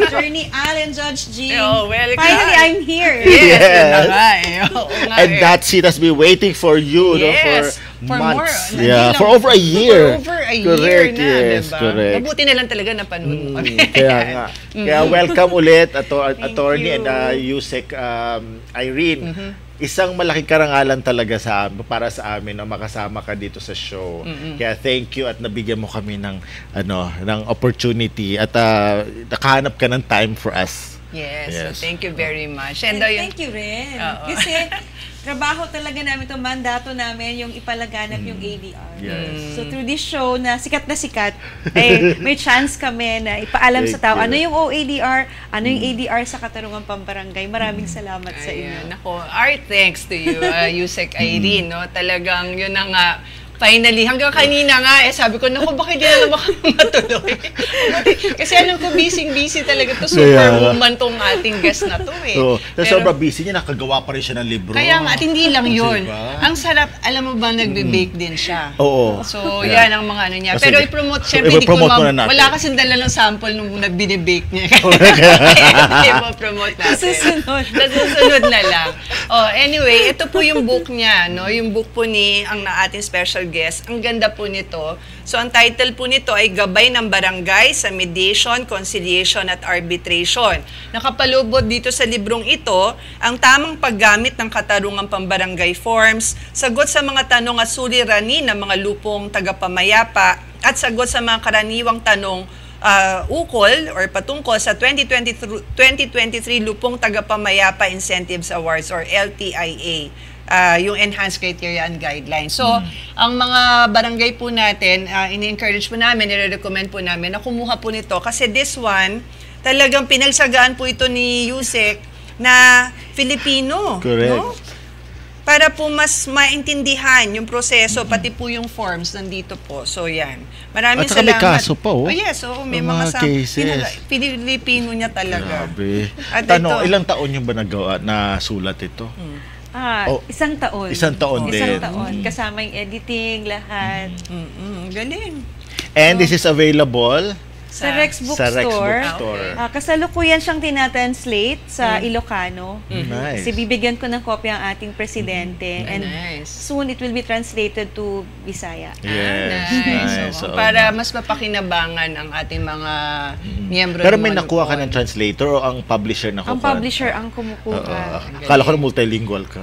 Attorney Al and Judge G. Oh, welcome. Finally, I'm here. Yes, Yes. yun na nga eh. Oo nga And eh. that seat has been waiting for you Yes, for for months. more. Yeah, Hindi for lang- over a year. For over a Correct, year na, yes, diba? correct. Mabuti na lang talaga napanood mo kami. Kaya nga. Kaya welcome ulit, Attorney you. and Yusek Irene. Isang malaking karangalan talaga para sa amin na makasama ka dito sa show. Kaya thank you at nabigyan mo kami ng opportunity at nakahanap ka ng time for us. Yes, Yes. so thank you very much. And And thank you rin. Oo. Kasi trabaho talaga namin, itong mandato namin, yung ipalaganap yung ADR. Yes. So through this show na sikat, may chance kami na ipaalam sa Thank tao you. ano yung OADR, ano yung ADR sa Katarungan Pambarangay. Maraming salamat sa inyo. Ayan, ako, our thanks to you, Yusek Irene, no? Talagang yun na nga, finally, hanggang kanina nga, sabi ko, naku, bakit di na naman kami matuloy? Kasi alam ko, busy talaga to. Superwoman tong ating guest na to eh. So, Pero- sobrang busy niya, nakagawa pa rin siya ng libro. Kaya nga, at hindi lang yun. Diba? Ang sarap, alam mo ba, nagbe-bake din siya. Oo. So, Yeah. yan ang mga ano niya. Oh, Pero sige. i-promote, So, syempre, i-promote muna natin. wala kasing dala ng sample nung nagbine-bake niya. Kaya i-promote natin. Susunod. Susunod na lang. Oh, anyway, ito po yung book niya, no? Yung book po ni ang ating special guest. Ang ganda po nito. So, ang title po nito ay Gabay ng Barangay sa Mediation, Conciliation at Arbitration. Nakapalubot dito sa librong ito ang tamang paggamit ng katarungang pambarangay forms, sagot sa mga tanong at suliranin ng mga lupong tagapamayapa, at sagot sa mga karaniwang tanong ukol or patungkol sa 2023 Lupong Tagapamayapa Incentives Awards or LTIA. Yung Enhanced Criteria and Guidelines. So, ang mga barangay po natin, ini-encourage po namin, nire-recommend po namin na kumuha po nito. Kasi this one, talagang pinagsagaan po ito ni Yusek na Filipino. Correct. No? Para po mas maintindihan yung proseso, pati po yung forms nandito po. So, yan. Maraming At saka may salamat. kaso pa, oh. Yes, may Yung mga mga cases. Filipino niya talaga. Grabe. At Tanong, ito- ilang taon yung ba na sulat ito? Oh, Isang taon. isang taon din. Isang taon. Kasama yung editing, lahat. Galing. And this is available Sa Rex Sa Rex Bookstore. Bookstore. Kasalukuyan siyang tinatranslate sa Ilocano. Nice. Kasi bibigyan ko ng kopya ang ating presidente. And Nice. soon it will be translated to Bisaya. Yes. Nice. Oo. Para mas mapakinabangan ang ating mga miyembro. Pero ng may nakuha ka ng Monopol. translator o ang publisher na Ang kukuha? publisher ang kumukuha. Akala ko na multilingual ka.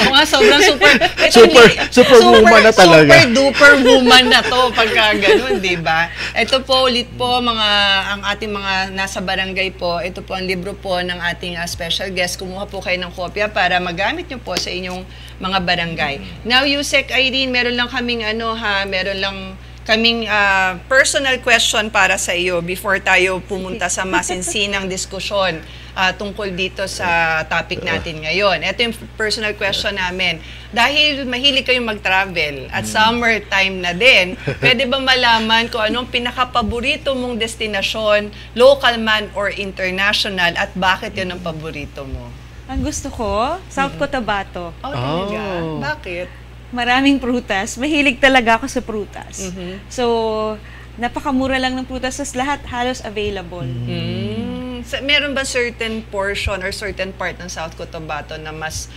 Oo nga, sobrang super. Ito, Super woman na talaga. Super duper woman na to pagka ganun, di ba? Ito po ulit po ang ating mga nasa barangay po. Ito po ang libro po ng ating special guest. Kumuha po kayo ng kopya para magamit nyo po sa inyong mga barangay. Now, Yusek Irene, meron lang kaming personal question para sa iyo before tayo pumunta sa masinsinang diskusyon tungkol dito sa topic natin ngayon. Ito yung personal question namin. Dahil mahilig kayong mag-travel at summertime na din, pwede ba malaman kung anong pinaka-paborito mong destinasyon, local man or international, at bakit yun ang paborito mo? Ang gusto ko, South Cotabato. Oh, talaga? Bakit? Maraming prutas. Mahilig talaga ako sa prutas. So, napakamura lang ng prutas. Tapos lahat halos available. Meron ba certain portion or certain part ng South Cotabato na mas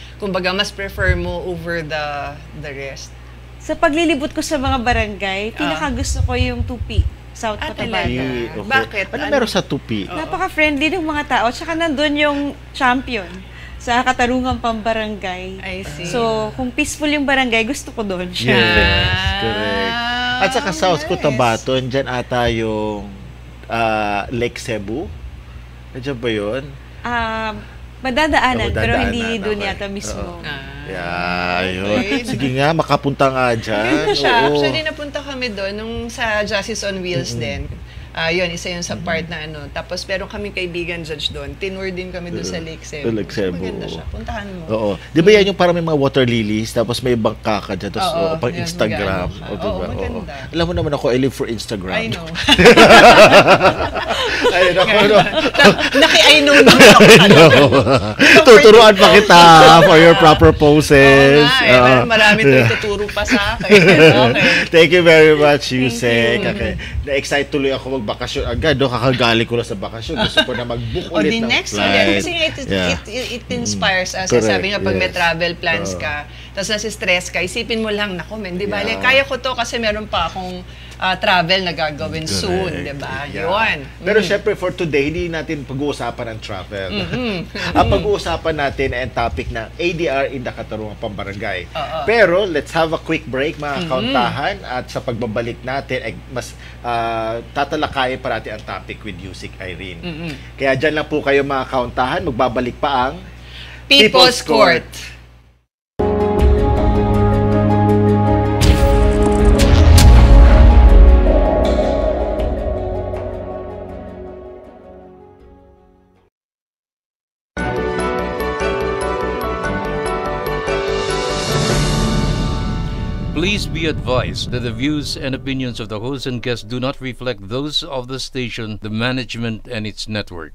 prefer mo over the rest? Sa paglilibot ko sa mga barangay, pinakagusto ko yung Tupi, South Cotabato. talaga? Bakit? Ano meron sa Tupi? Napaka-friendly ng mga tao. Tsaka nandun yung champion sa katarungang pambarangay. I see. So, kung peaceful yung barangay, gusto ko doon. Yes, correct. At saka South nice. Cotabato, dyan ata yung Lake Cebu. Nandiyan ba yun? Madadaanan, pero hindi Madadaanan, doon okay. yata mismo. Yeah, yun. Sige nga, makapunta nga dyan. Ganda siya. Oo. Actually, napunta kami doon nung sa Justice on Wheels din. Yun, isa yun sa part na ano. Tapos, meron kami kaibigan judge doon. Tinur din kami doon sa Lake Cebu. Lake Cebu. Maganda siya. Puntahan mo. Oo. Di ba yan yung parang may mga water lilies, tapos may bangka ka dyan, tapos Oo, pang yun, Instagram. maganda siya. O, diba? Oo, maganda. Alam mo naman ako, I live for Instagram. I know. Ayun ako, no? I know naman ako. Tuturuan pa kita for your proper poses. Marami ito ituturo pa sa akin. Okay. Thank you very much, Yusek. Okay. Na-excite tuloy ako magbakasyon agad. No? Kakagaling ko lang sa bakasyon. Gusto ko na mag-book O ulit di ng next flight. ulit. Kasi it inspires us. Correct, Sabi nga, pag may yes. travel plans ka, tapos nasi-stress ka, isipin mo lang, naku, men, di ba? Yeah. Kaya ko to kasi meron pa akong travel na gagawin soon, di ba? Yeah. Yun. Pero syempre for today, hindi natin pag-uusapan ng travel. Ang pag-uusapan natin ay ang topic ng ADR in the Katarungang Pambarangay. Pero let's have a quick break mga kauntahan at sa pagbabalik natin ay mas tatalakayin pa natin ang topic with Yusek Irene. Kaya dyan lang po kayo mga kauntahan, magbabalik pa ang People's Court. Please be advised that the views and opinions of the host and guests do not reflect those of the station, the management, and its network.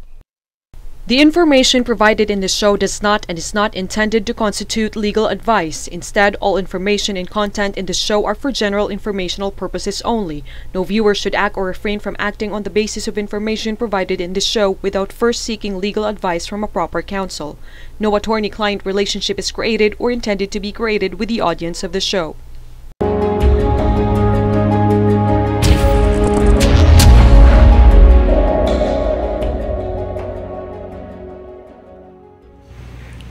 The information provided in this show does not and is not intended to constitute legal advice. Instead, all information and content in the show are for general informational purposes only. No viewer should act or refrain from acting on the basis of information provided in this show without first seeking legal advice from a proper counsel. No attorney-client relationship is created or intended to be created with the audience of the show.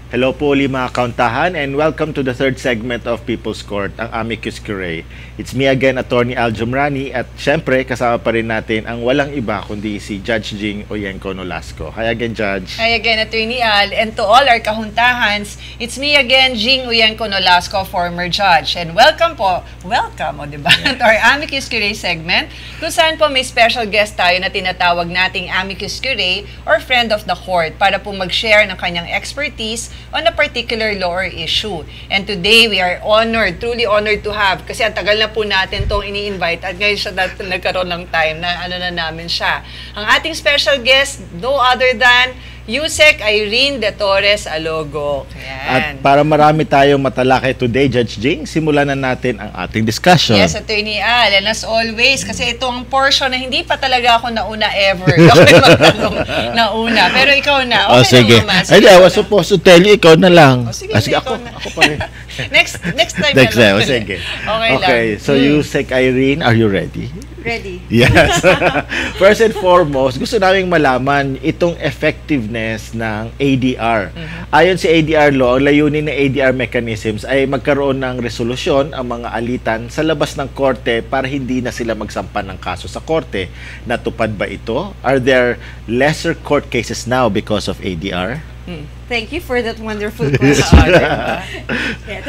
Hello po ulit mga kauntahan and welcome to the third segment of People's Court, ang Amicus Curiae. It's me again, Attorney Al Jumrani, at syempre kasama pa rin natin ang walang iba kundi si Judge Jing Uyenko Nolasco. Hi again, Judge. Hi again, Attorney Al. And to all our kahuntahans, it's me again, Jing Uyenko Nolasco, former judge. And welcome po, welcome, o diba, to our Amicus Curiae segment, kung saan po may special guest tayo na tinatawag nating Amicus Curiae or Friend of the Court para po mag-share ng kanyang expertise on a particular law or issue. And today, we are honored, truly honored to have, kasi ang tagal na po natin itong ini-invite at ngayon siya nagkaroon ng time na ano na namin siya. Ang ating special guest, no other than Yusek Irene de Torres Alogo. At Yan. para marami tayong matalakay today, Judge Jing, simulan na natin ang ating discussion. Yes, Attorney Al. And as always, kasi ito ang portion na hindi pa talaga ako nauna ever. Ako yung magtanong nauna. Pero ikaw na. Okay sige. lang naman. Ay, I was supposed to tell you, ikaw na lang. Sige, Ako ikaw na. pa rin. Next time Next na lang. time, sige. Okay lang. So Yusek Irene, are you ready? Ready. Yes. First and foremost, gusto naming malaman itong effectiveness ng ADR. Ayon sa ADR law, ang layunin ng ADR mechanisms ay magkaroon ng resolusyon ang mga alitan sa labas ng korte para hindi na sila magsampan ng kaso sa korte. Natupad ba ito? Are there lesser court cases now because of ADR? Thank you for that wonderful question. Yeah,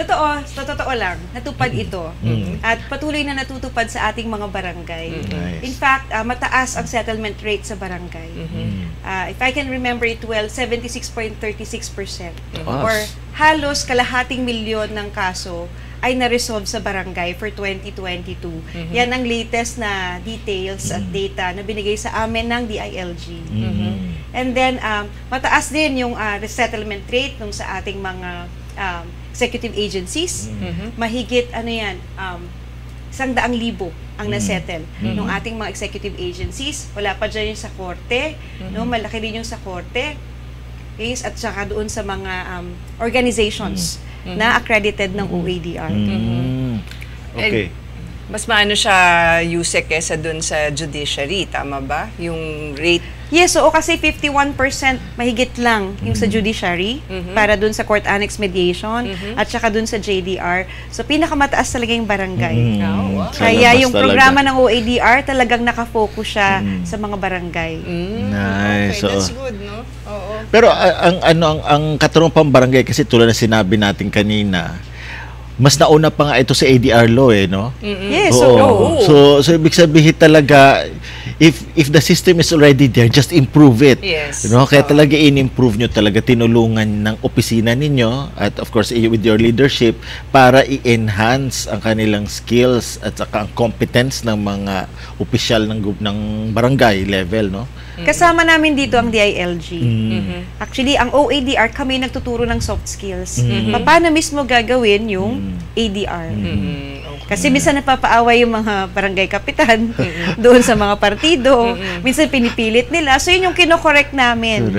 sa totoo lang, natupad ito. At patuloy na natutupad sa ating mga barangay. Nice. In fact, mataas ang settlement rate sa barangay. If I can remember it well, 76.36%. Or halos kalahating milyon ng kaso ay na-resolve sa barangay for 2022. Yan ang latest na details at data na binigay sa amin ng DILG. And then, mataas din yung resettlement rate nung sa ating mga executive agencies. Mahigit, 100,000 ang nasettle ng ating mga executive agencies. Wala pa dyan yung sa korte. No? Malaki din yung sa korte. Yes, at saka doon sa mga organizations na accredited ng OADR. Okay. Mas maano siya, Yusek, kesa dun sa judiciary, tama ba? Yung rate. Yes, oo, kasi 51% mahigit lang yung sa judiciary para dun sa court annex mediation at saka dun sa JDR. So, pinakamataas talaga yung barangay. Kaya yung programa ng OADR talagang nakafocus siya sa mga barangay. Nice. Okay, that's good, no? Oo. Pero ang katarungang pambarangay kasi tulad na sinabi natin kanina, mas nauna pa nga ito sa ADR law no? Yes, So ibig sabihin talaga if the system is already there, just improve it. Yes. No? Kaya talaga in-improve nyo talaga, tinulungan ng opisina ninyo at of course with your leadership para i-enhance ang kanilang skills at saka ang competence ng mga opisyal ng barangay level, no? Kasama namin dito ang DILG. Actually, ang OADR, kami nagtuturo ng soft skills. Paano mismo gagawin yung ADR? Kasi minsan napapaaway yung mga barangay kapitan doon sa mga partido. Minsan pinipilit nila. So, yun yung kino-correct namin.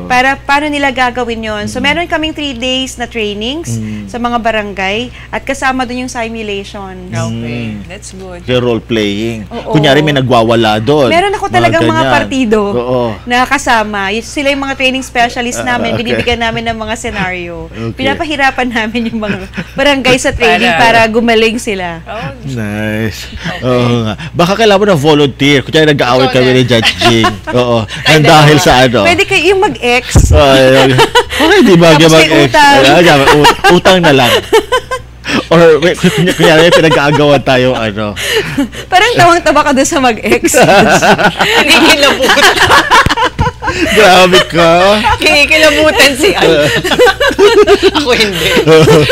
Para paano nila gagawin yun. So, meron kaming 3 days na trainings sa mga barangay at kasama doon yung simulation. Okay, that's good. Kaya role-playing. Oo. Kunyari may nagwawala doon. Meron ako talagang mga ganyan. partido Oo. na kasama. Sila yung mga training specialist namin. Okay. Binibigyan namin ng mga senaryo. Okay. Pinapahirapan namin yung mga barangay sa training para gumaling sila. Oh, Nice. Oo nga. Baka kailangan mo na volunteer. Kunyari nag-aaway kami ni Judge Jing. Oo. Nang dahil sa ano. Pwede kayo yung mag-ex. Okay, di ba? Tapos may utang. Utang na lang. Or kunyari pinag-aagawan tayo ano. Parang tawang-tawa ka doon sa mag-ex. kinikilabutan. Grabe ka. Kinikilabutan si Al. Ako hindi.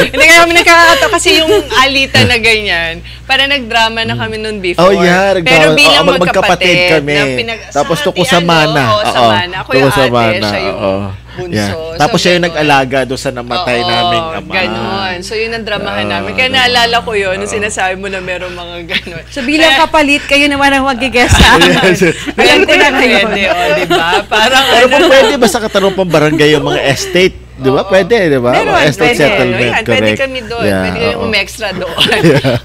Hindi kaya kami nakakatawa kasi yung alitan na ganyan. Para nagdrama na kami noon before. Oh, yeah. Pero bilang magkapatid kami. Tapos tuko sa mana. Sa mana. Ako yung ate, siya yung bunso. Yeah. Tapos siya yung nag-alaga doon sa namatay naming ama. Ganon. So yun ang dramahan namin. Kaya naalala ko yun nung sinasabi mo na meron mga ganon. So bilang kapalit, kayo naman ang mag-guest sa amin. Alam ko na ngayon. Pwede, diba? Parang pero pwede ba sa katarungan pang barangay yung mga estate? Di ba? Pwede, di ba? Meron, Estate pwede. settlement, Yan, correct. pwede kami doon. Yeah, Pwede kami oo. umextra doon.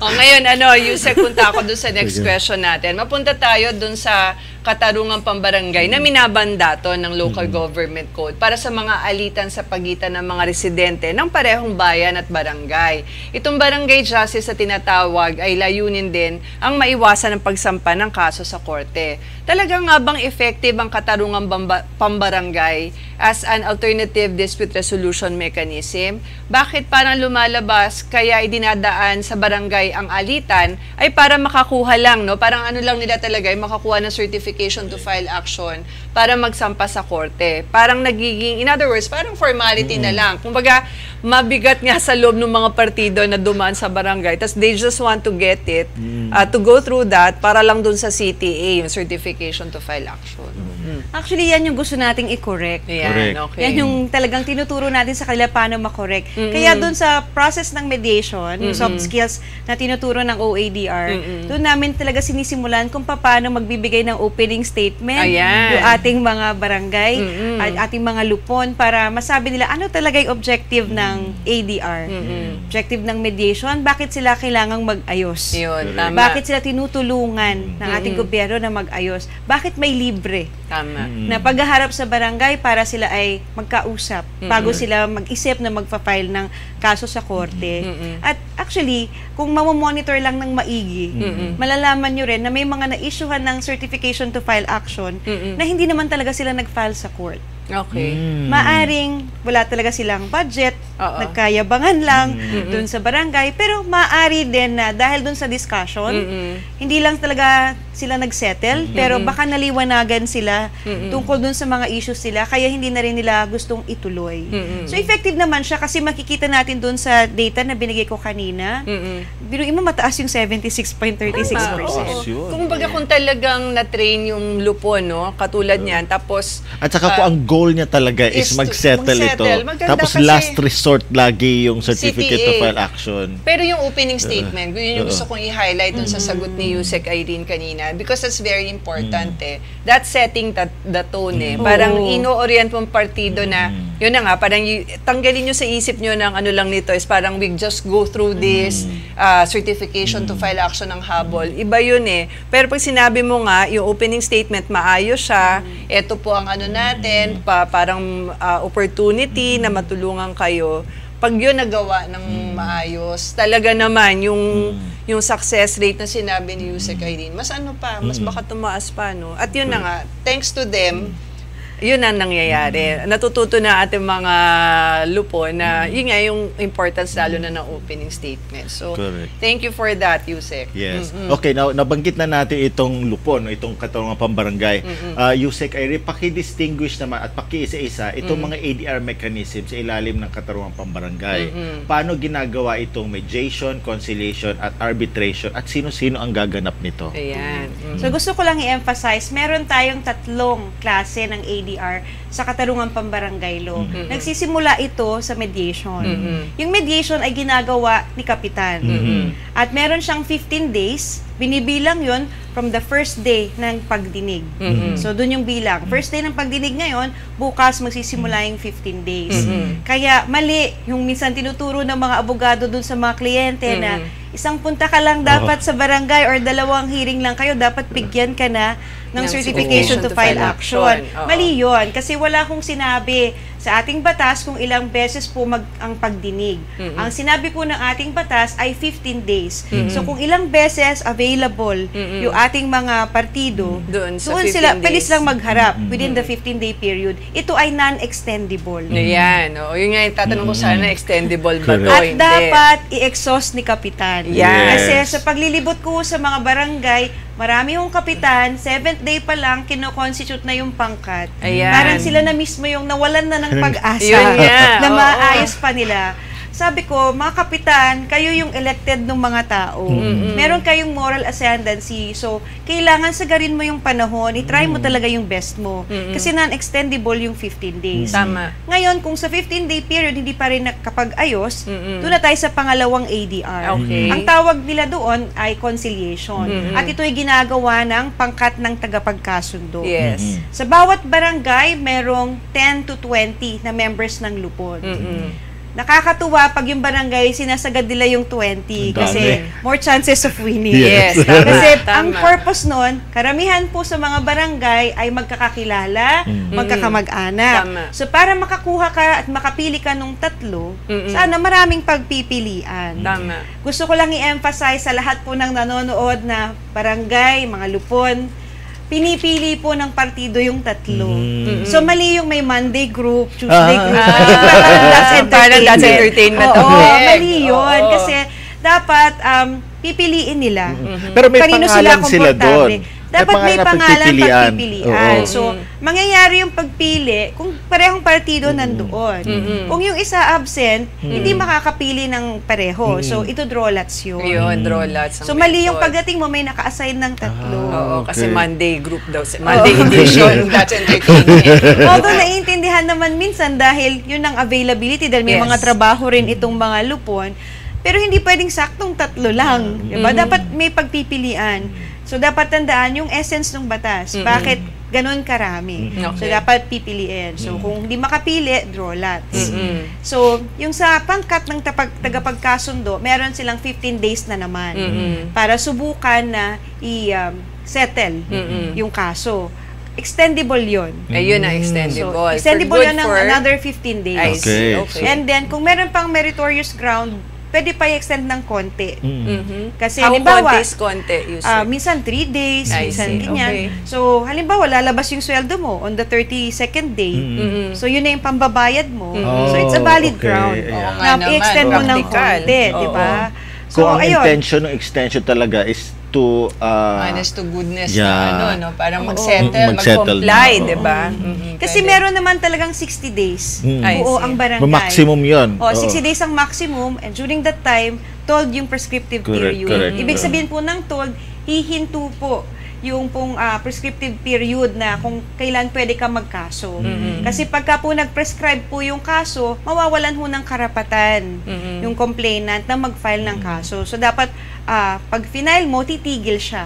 Ngayon, Yusek, punta ako doon sa next question natin. Mapunta tayo doon sa katarungang pambarangay na minabandato ng local government code para sa mga alitan sa pagitan ng mga residente ng parehong bayan at barangay. Itong barangay justice sa tinatawag ay layunin din ang maiwasan ng pagsampa ng kaso sa korte. Talagang nga bang effective ang katarungang pambarangay as an alternative dispute resolution mechanism? Bakit parang lumalabas kaya idinadaan sa barangay ang alitan ay para makakuha lang, no? Parang ano lang nila talaga, ay makakuha ng certification to file action para magsampa sa korte. Parang nagiging, in other words, parang formality na lang. Kumbaga, mabigat nga sa loob ng mga partido na dumaan sa barangay. Tapos they just want to get it, to go through that para lang dun sa CTA, yung certification to file action. Actually, yan yung gusto nating i-correct. Ayan, Correct. okay. Yan yung talagang tinuturo natin sa kanila paano makorek. Kaya doon sa process ng mediation, yung soft skills na tinuturo ng OADR, doon namin talaga sinisimulan kung paano magbibigay ng opening statement Ayan. yung ating mga barangay at ating mga lupon para masabi nila ano talaga yung objective ng ADR. Objective ng mediation, bakit sila kailangang mag-ayos? Yun, tama. Bakit sila tinutulungan ng ating gobyerno na mag-ayos? Bakit may libre? Tama. Na paghaharap sa barangay para sila ay magkausap bago sila mag-isip na magpa-file ng kaso sa korte. At actually, kung mamomonitor lang ng maigi, malalaman nyo rin na may mga na-issuehan ng certification to file action na hindi naman talaga sila nag-file sa court. Okay. Maaring wala talaga silang budget, Oo. nagkayabangan lang dun sa barangay, pero maaari din na dahil dun sa discussion, hindi lang talaga sila nagsettle, pero baka naliwanagan sila tungkol dun sa mga issues sila, kaya hindi na rin nila gustong ituloy. So effective naman siya kasi makikita natin dun sa data na binigay ko kanina, biruin mo mataas yung 76.36%. Yun. Kung baga kung talagang na-train yung lupon, no? Katulad niyan, tapos At saka kung ang goal niya talaga is is to mag-settle ito. mag-settle. Maganda Tapos kasi last resort lagi yung certificate to CTA. file action. Pero yung opening statement, yun yung gusto kong i-highlight dun sa sagot ni Yusek Irene kanina because that's very important eh. That's setting the tone eh. Parang ino-orient mong partido na, yun na nga, parang tanggalin nyo sa isip nyo ng ano lang nito is parang we just go through this certification to file action ng habol. Iba yun eh. Pero pag sinabi mo nga, yung opening statement, maayos siya, eto po ang ano natin, parang opportunity na matulungan kayo. Pag yun nagawa ng maayos, talaga naman yung success rate na sinabi ni Yusek Irene, mas ano pa, mas baka tumaas pa, no? At yun na nga, thanks to them, yun ang nangyayari. Natututo na ating mga lupon na yun nga yung importance lalo na ng opening statement. So, Correct. thank you for that, Yusek. Yes. Okay, now nabanggit na natin itong lupon, itong katarungang pambarangay. Yusek, ay paki-distinguish naman at paki-isa-isa itong mga ADR mechanisms sa ilalim ng katarungang pambarangay. Paano ginagawa itong mediation, conciliation at arbitration at sino-sino ang gaganap nito? Ayan. So gusto ko lang i-emphasize, meron tayong 3 klase ng ADR sa katarungang pambarangay law. Nagsisimula ito sa mediation. Yung mediation ay ginagawa ni kapitan. At meron siyang 15 days, binibilang yon from the first day ng pagdinig. So doon yung bilang. First day ng pagdinig ngayon, bukas magsisimula yung 15 days. Kaya mali yung minsan tinuturo ng mga abogado doon sa mga kliyente na isang punta ka lang dapat sa barangay or 2 hearing lang kayo, dapat bigyan ka na ng certification to file action. Mali yun. Kasi wala akong sinabi sa ating batas kung ilang beses po ang pagdinig. Ang sinabi po ng ating batas ay 15 days. So kung ilang beses available yung ating mga partido, Doon sa doon 15 sila, days. pwede silang magharap within the 15-day period. Ito ay non-extendable. Ayan. Yun nga yung tatanong ko sana, extendable ba to? At Hindi. dapat i-exhaust ni kapitan. Yes. Kasi sa paglilibot ko sa mga barangay, marami yung kapitan, 7th day pa lang, kino-constitute na yung pangkat. Ayan. Parang sila na mismo yung nawalan na ng pag-asa Yun nga, na oo. maayos pa nila. Sabi ko, mga kapitan, kayo yung elected ng mga tao. Meron kayong moral ascendancy. So, kailangan sagarin mo yung panahon, i-try mo talaga yung best mo. Kasi non-extendable yung 15 days. Tama. Ngayon, kung sa 15-day period hindi pa rin nakapag-ayos, doon na tayo sa pangalawang ADR. Okay. Ang tawag nila doon ay conciliation. At ito ay ginagawa ng pangkat ng tagapagkasundo. Yes. Sa bawat barangay, merong 10 to 20 na members ng lupon. Nakakatuwa pag yung barangay sinasagad nila yung 20 Ang kasi dami. more chances of winning. Yes. Kasi Tama. ang purpose nun, karamihan po sa mga barangay ay magkakakilala, magkakamag-anak. Tama. So para makakuha ka at makapili ka nung 3, sana maraming pagpipilian. Tama. Gusto ko lang i-emphasize sa lahat po ng nanonood na barangay, mga lupon, pinipili po ng partido yung 3. So, mali yung may Monday group, Tuesday group. Parang that's entertainment. Oo, effect. mali yun. Oo. Kasi, dapat pipiliin nila. Pero may Kanino pangalan sila komportable. doon. dapat may pangalan pagpipilian. Oo. So, mangyayari yung pagpili kung parehong partido nandoon. Kung yung isa absent, hindi makakapili ng pareho. So, ito draw lots yun. Yun, draw lots. So, mali yung pagdating mo, may naka-assign ng tatlo. Oo, kasi Okay. Monday group daw. Monday edition. That's entertaining. Although naiintindihan naman minsan dahil yun ang availability, dahil may Yes. mga trabaho rin itong mga lupon, pero hindi pwedeng saktong tatlo lang. Diba? Dapat may pagpipilian. So, dapat tandaan yung essence ng batas. Bakit ganun karami? So, Okay. dapat pipiliin. So, kung hindi makapili, draw lots. So, yung sa pangkat ng tagapagkasundo, meron silang 15 days na naman para subukan na i-settle yung kaso. Extendable yun. Ayun na, extendable. So, extendable yun ng another 15 days. I see. Okay. Okay. And then, kung meron pang meritorious ground, pwede pa i-extend ng konti. Kasi, How halimbawa, konti is konti, you say? minsan 3 days, I minsan see. ganyan. Okay. So, halimbawa, lalabas yung sweldo mo on the 32nd day. So, yun na yung pambabayad mo. So, it's a valid okay. ground. Ayan. Oo nga Na i-extend mo ng practical. konti, Oo. di ba? Kung ang ayun. intention ng extension talaga is to Honest to goodness yeah. na para mag-settle, Mag-settle mag-comply, na, di ba? Kasi meron naman talagang 60 days. I Buo see. ang barangay. maximum yun. 60 days ang maximum, and during that time, told yung prescriptive Correct, period. correct. Ibig sabihin po ng told, hihinto po yung pong prescriptive period na kung kailan pwede ka magkaso. Kasi pagka po nag-prescribe po yung kaso, mawawalan ho ng karapatan yung complainant na mag-file ng kaso. So dapat pag final mo, titigil siya.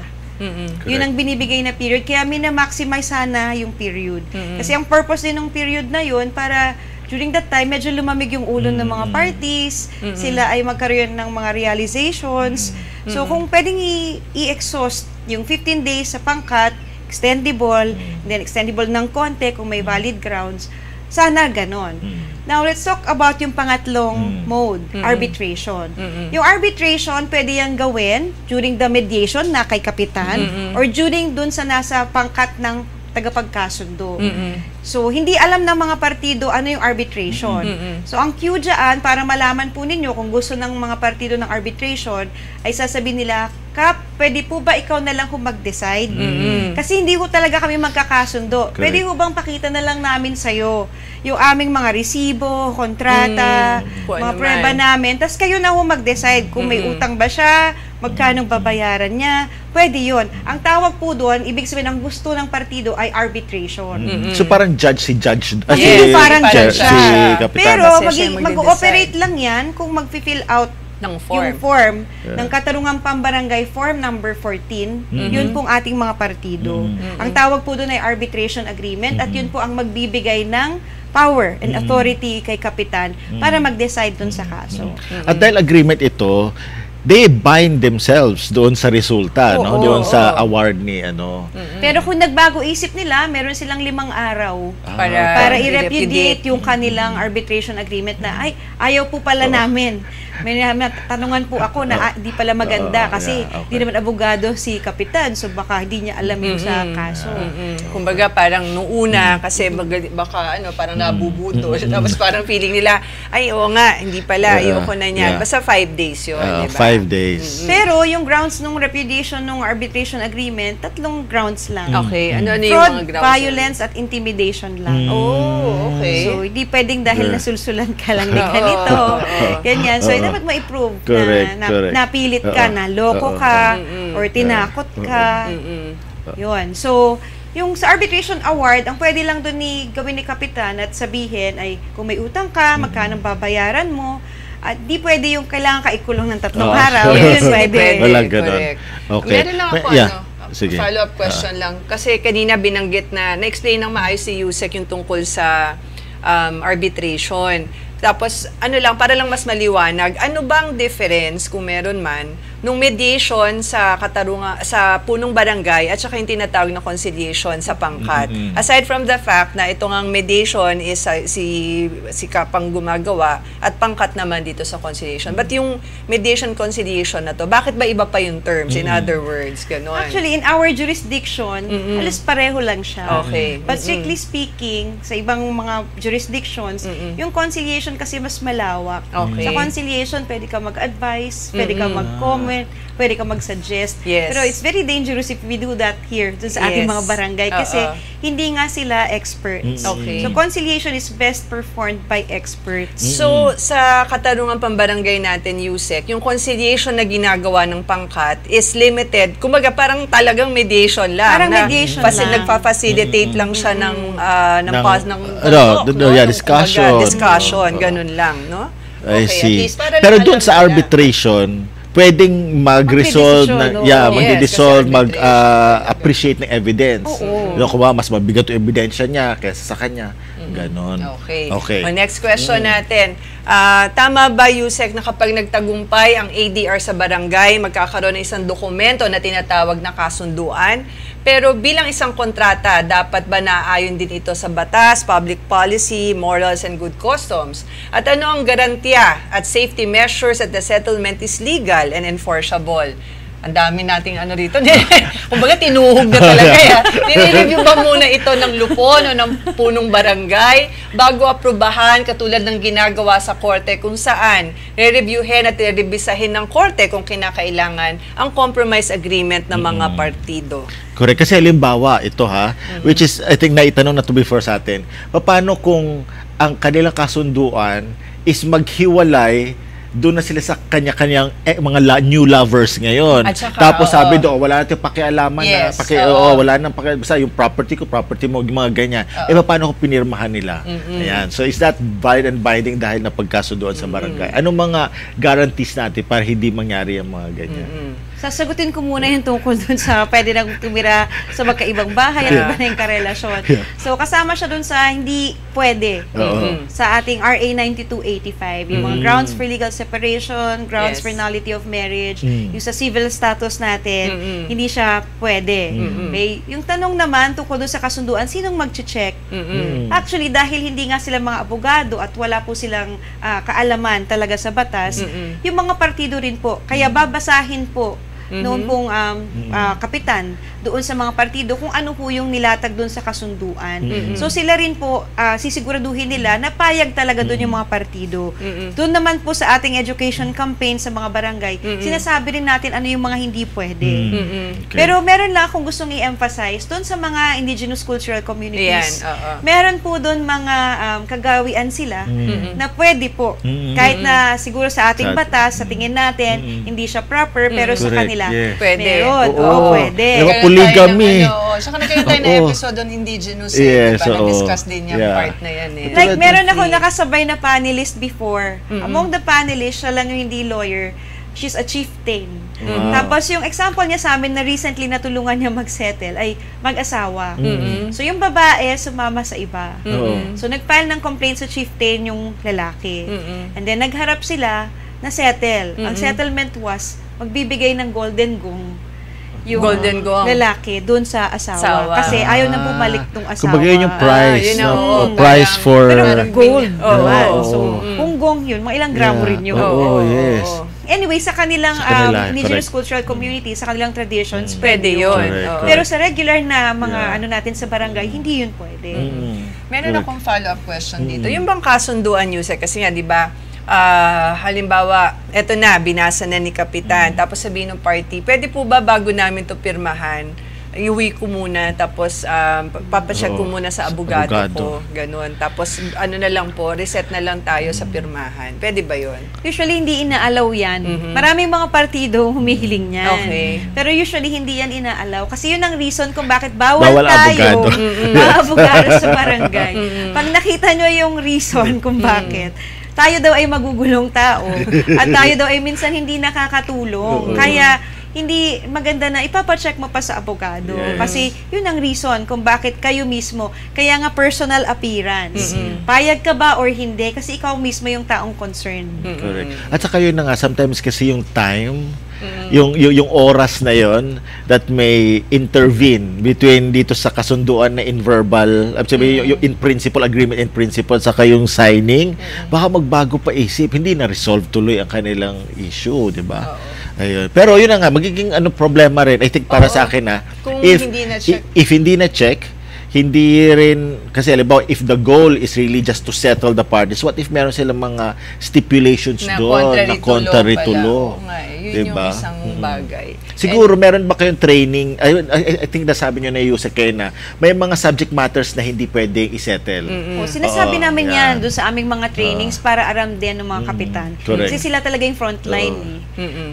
Yun ang binibigay na period. Kaya mina-maximize sana yung period. Kasi ang purpose din ng period na yun para during that time, medyo lumamig yung ulo ng mga parties, sila ay magkaroon ng mga realizations. So, kung pwedeng i-exhaust yung 15 days sa pangkat, extendable, then extendable ng konti kung may valid grounds, sana ganon. Now, let's talk about yung pangatlong mode, arbitration. Yung arbitration, pwede yan gawin during the mediation na kay kapitan or during dun sa nasa pangkat ng tagapagkasundo. So, hindi alam ng mga partido ano yung arbitration. So, ang cue dyan, para malaman po ninyo kung gusto ng mga partido ng arbitration, ay sasabihin nila, Kap, pwede po ba ikaw na lang kung mag-decide? Kasi hindi ko talaga kami magkakasundo. Correct. Pwede ko bang pakita na lang namin sa'yo yung aming mga resibo, kontrata, Kung mga ano preba man. namin. Tapos kayo na ho mag-decide kung may utang ba siya, magkano babayaran niya. Pwede yun. Ang tawag po doon, ibig sabihin, ang gusto ng partido ay arbitration. So parang judge si judge. Yes, parang chair, judge si siya. kapitan. Pero Kasi siya mag-ooperate lang yan kung mag-fill out ng form. yung form ng Katarungang Pambarangay Form number 14, yun pong ating mga partido. Ang tawag po doon ay arbitration agreement at yun po ang magbibigay ng power and authority kay kapitan para mag-decide doon sa kaso. At dahil agreement ito, they bind themselves doon sa resulta, no? Oo, Doon sa award ni ano. Pero kung nagbago isip nila, meron silang 5 araw Para para i-repudiate yung kanilang arbitration agreement na ay ayaw po pala namin. May tanungan po ako na di pala maganda kasi yeah, okay. di naman abogado si kapitan, so baka hindi niya alam yung sa kaso. Kumbaga parang nung una kasi baka parang nabubuto tapos parang feeling nila ay oo nga hindi pala ayoko na niyan. Yeah. Basta 5 days yun, di ba? 5 days. Pero yung grounds ng repudiation ng arbitration agreement, 3 grounds lang. Okay, ano yung Fraud, mga grounds? violence at intimidation lang. Oh, okay. So, hindi pwedeng dahil Yeah. nasulsulan ka lang ni Oo, ganito. oo. Ganyan. So, dapat ma-prove Correct, na correct. napilit ka, na loko ka, or tinakot ka. Yun. So, yung sa arbitration award, ang pwede lang doon gawin ni kapitan at sabihin ay kung may utang ka, magkano babayaran mo, at di pwede yung kailangan ka ikulong ng 3 araw. Yes, Yun pwede. Walang ganon. Correct. Okay. Meron lang ako, Yeah. Sige. follow-up question lang. Kasi kanina binanggit na-explain ng maayos si Yusek yung tungkol sa arbitration. Tapos, para lang mas maliwanag, ano bang difference, kung meron man, nung mediation sa sa punong barangay at saka yung tinatawag na conciliation sa pangkat? Aside from the fact na itong ang mediation is si kapang gumagawa at pangkat naman dito sa conciliation. But yung mediation conciliation na to, bakit ba iba pa yung terms? In other words, gano'n. Actually, in our jurisdiction, halos pareho lang siya. Okay. But strictly speaking, sa ibang mga jurisdictions, yung conciliation kasi mas malawak. Okay. Sa conciliation, pwede ka mag-advise, pwede ka mag-comment, pwede ka mag-suggest. Yes. Pero it's very dangerous if we do that here dun sa ating Yes. mga barangay kasi hindi nga sila experts. Okay. So conciliation is best performed by experts. So, sa katarungan pambarangay natin, Yusek, yung conciliation na ginagawa ng pangkat is limited. Kumbaga, parang talagang mediation lang. Parang mediation lang. Nagfa-facilitate lang siya ng discussion. Discussion, ganun lang, no? I Okay, see. at least para Pero lang doon alam sa nila. arbitration, pwedeng mag-resolve, Magdidesisyon, yeah, oo. magdi-dissolve, Yes, kasi mag-appreciate ng evidence. Oo. Kung mas mabigat yung ebidensya niya kaysa sa kanya. Ganon. Okay. Okay. O, next question natin. Tama ba, Yusek, na kapag nagtagumpay ang ADR sa barangay, magkakaroon ng isang dokumento na tinatawag na kasunduan? Pero bilang isang kontrata, dapat ba naayon din ito sa batas, public policy, morals, and good customs? At ano ang garantiya at safety measures that the settlement is legal and enforceable? Ang dami nating ano rito. Kumbaga, tinuhog na talaga. Nire-review ba muna ito ng lupon o ng punong barangay bago aprobahan katulad ng ginagawa sa korte kung saan re-reviewin at re-revisahin ng korte kung kinakailangan ang compromise agreement ng mga partido? Correct. Kasi halimbawa, ito which is, I think, naitanong na to before sa atin, paano kung ang kanilang kasunduan is maghiwalay, doon na sila sa kanya-kanyang mga new lovers ngayon. At saka, tapos sabi doon, wala natin pakialaman Yes, wala nang pakialaman. Basta yung property ko, property mo, yung mga ganyan. Paano kung pinirmahan nila? Ayan. So, is that valid and binding dahil napagkasunduan sa barangay? Anong mga guarantees natin para hindi mangyari ang mga ganyan? Sasagutin ko muna yung tungkol dun sa pwede nang tumira sa magkaibang bahay at iba na yung karelasyon. So, kasama siya dun sa hindi pwede sa ating RA 9285. Yung mga grounds for legal separation, grounds Yes. for nullity of marriage, yung sa civil status natin, hindi siya pwede. Okay? Yung tanong naman tungkol dun sa kasunduan, sinong mag-check? Actually, dahil hindi nga sila mga abogado at wala po silang kaalaman talaga sa batas, yung mga partido rin po, kaya babasahin po noon pong kapitan doon sa mga partido kung ano po yung nilatag doon sa kasunduan. So sila rin po sisiguraduhin nila na payag talaga doon yung mga partido. Doon naman po sa ating education campaign sa mga barangay, sinasabi rin natin ano yung mga hindi pwede. Okay. Pero meron lang akong gustong i-emphasize doon sa mga indigenous cultural communities. Meron po doon mga kagawian sila na pwede po. Kahit na siguro sa ating batas, sa tingin natin, hindi siya proper, pero sa Correct. kanila, Yes. Pwede. meron. Oo. Pwede. Diba, polygamy. Saka nagkaroon tayo ng episode on indigenous. Yes, Diba? oo. Na-discuss din yung Yeah. part na yan. Like, meron ako nakasabay na panelist before. Among the panelists, siya lang yung hindi lawyer. She's a chieftain. Wow. Tapos yung example niya sa amin na recently natulungan niya mag-settle ay mag-asawa. So yung babae sumama sa iba. So nag-file ng complaint sa chieftain yung lalaki. And then nagharap sila na settle. Ang settlement was magbibigay ng golden gong yung Golden gong. lalaki doon sa asawa. Kasi ayaw na bumalik tong asawa. Kumbaga yun yung price. yun ang- Price parang- for... Pero gold. naman. Oo. So, kung gong yun, mga ilang gramo Yeah. rin yun. Oo, yes. Anyway, sa kanilang Sa kanila, indigenous correct. cultural community, sa kanilang traditions, Pwede yun. Correct, Oo. Pero sa regular na mga Yeah. ano natin sa barangay, hindi yun pwede. Meron akong follow-up question dito. Yung bang kasunduan, Yusek, kasi nga, di ba, halimbawa, eto na, binasa na ni Kapitan, tapos sabihin ng party, pwede po ba bago namin to pirmahan, iuwi ko muna, tapos papacheck ko muna sa abogado ko, ganun. Tapos ano na lang po, reset na lang tayo sa pirmahan. Pwede ba yun? Usually, hindi inaalaw yan. Maraming mga partido humihiling yan. Okay. Pero usually, hindi yan inaalaw. Kasi yun ang reason kung bakit bawal Bawal tayo abogado. maabogado sa barangay. Pag nakita nyo yung reason kung bakit, tayo daw ay magugulong tao at tayo daw ay minsan hindi nakakatulong. Kaya hindi maganda na ipapacheck mo pa sa abogado. Yes. Kasi yun ang reason kung bakit kayo mismo. Kaya nga personal appearance. Payag ka ba or hindi? Kasi ikaw mismo yung taong concerned. Correct. At saka yun na nga, sometimes kasi yung time, yung oras na yon that may intervene between dito sa kasunduan na in verbal, yung in principle, agreement in principle, saka yung signing, baka magbago pa isip, hindi na resolve tuloy ang kanilang issue, di ba? Ayun. Pero yun na nga, magiging problema rin, I think para sa akin Kung if hindi na-check. if hindi na-check, hindi rin, kasi halimbawa, if the goal is really just to settle the parties, what if meron silang mga stipulations Na doon na contrary to law? Oo nga, yun Diba? yung isang ganung bagay. Siguro meron ba kayong training? I think nasabi nyo na Yusek kayo na may mga subject matters na hindi pwedeng isettle. Sinasabi namin yan doon sa aming mga trainings para aram din ng mga kapitan. Correct. Kasi sila talaga yung frontline.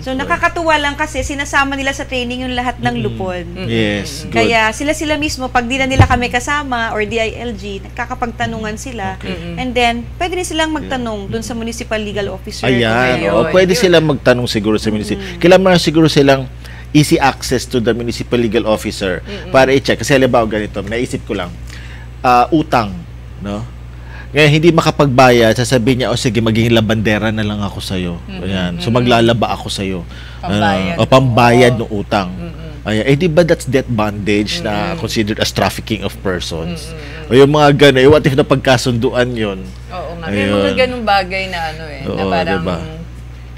So nakakatuwa lang kasi sinasama nila sa training yung lahat ng lupon. Yes, good. Kaya sila mismo, pag di na nila kami kasama or DILG, nagkakapagtanungan sila. And then, pwede rin silang magtanong dun sa municipal legal officer. Ayan, Ayun. pwede silang magtanong siguro sa municipal. Kailangan siguro silang easy access to the municipal legal officer para i-check. Kasi halimbawa ganito, naisip ko lang, utang, no? Ngayon, hindi makapagbayad, sasabihin niya, sige, magiging labandera na lang ako sa'yo. Ayan. So, maglalaba ako sa'yo. Pambayad. Pambayad ng utang. Ayan. Di ba that's debt bondage na considered as trafficking of persons? O yung mga gano'n, what if na pagkasunduan yun? Oo nga. May mga ganung bagay na na parang diba?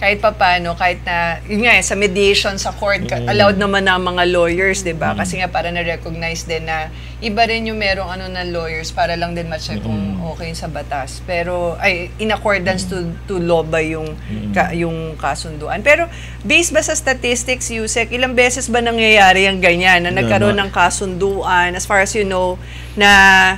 kahit papano, kahit na, yun nga sa mediation sa court, allowed naman na mga lawyers, di ba? Kasi nga para na-recognize din na iba rin yung merong na lawyers para lang din ma-check kung okay sa batas. Pero, in accordance to law ba yung kasunduan. Pero, based ba sa statistics, Yusek, ilang beses ba nangyayari yung ganyan na nagkaroon ng kasunduan, as far as you know, na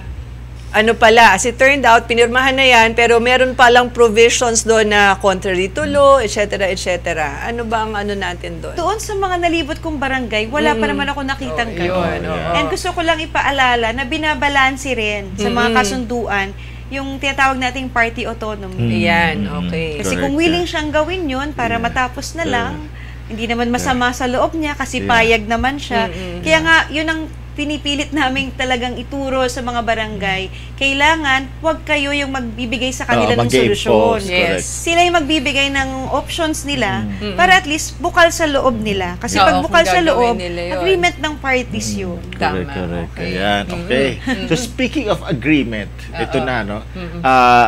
as it turned out, pinirmahan na yan, pero meron palang provisions doon na contrary to law, etc., etc. Ano ba ang natin doon? Doon sa mga nalibot kong barangay, wala pa naman ako nakitang gano'n. yun. And gusto ko lang ipaalala na binabalanse rin sa mga kasunduan yung tinatawag nating party autonomy. Yan, okay. Kasi kung willing siyang gawin yun para matapos na lang, hindi naman masama sa loob niya kasi payag naman siya. Kaya nga, yun ang pinipilit namin talagang ituro sa mga barangay. Kailangan, huwag kayo yung magbibigay sa kanila ng solusyon. Yes. Sila yung magbibigay ng options nila para at least bukal sa loob nila. Kasi pag bukal sa loob, agreement ng parties yun. Correct. Ayan, okay. So speaking of agreement, ito na, no?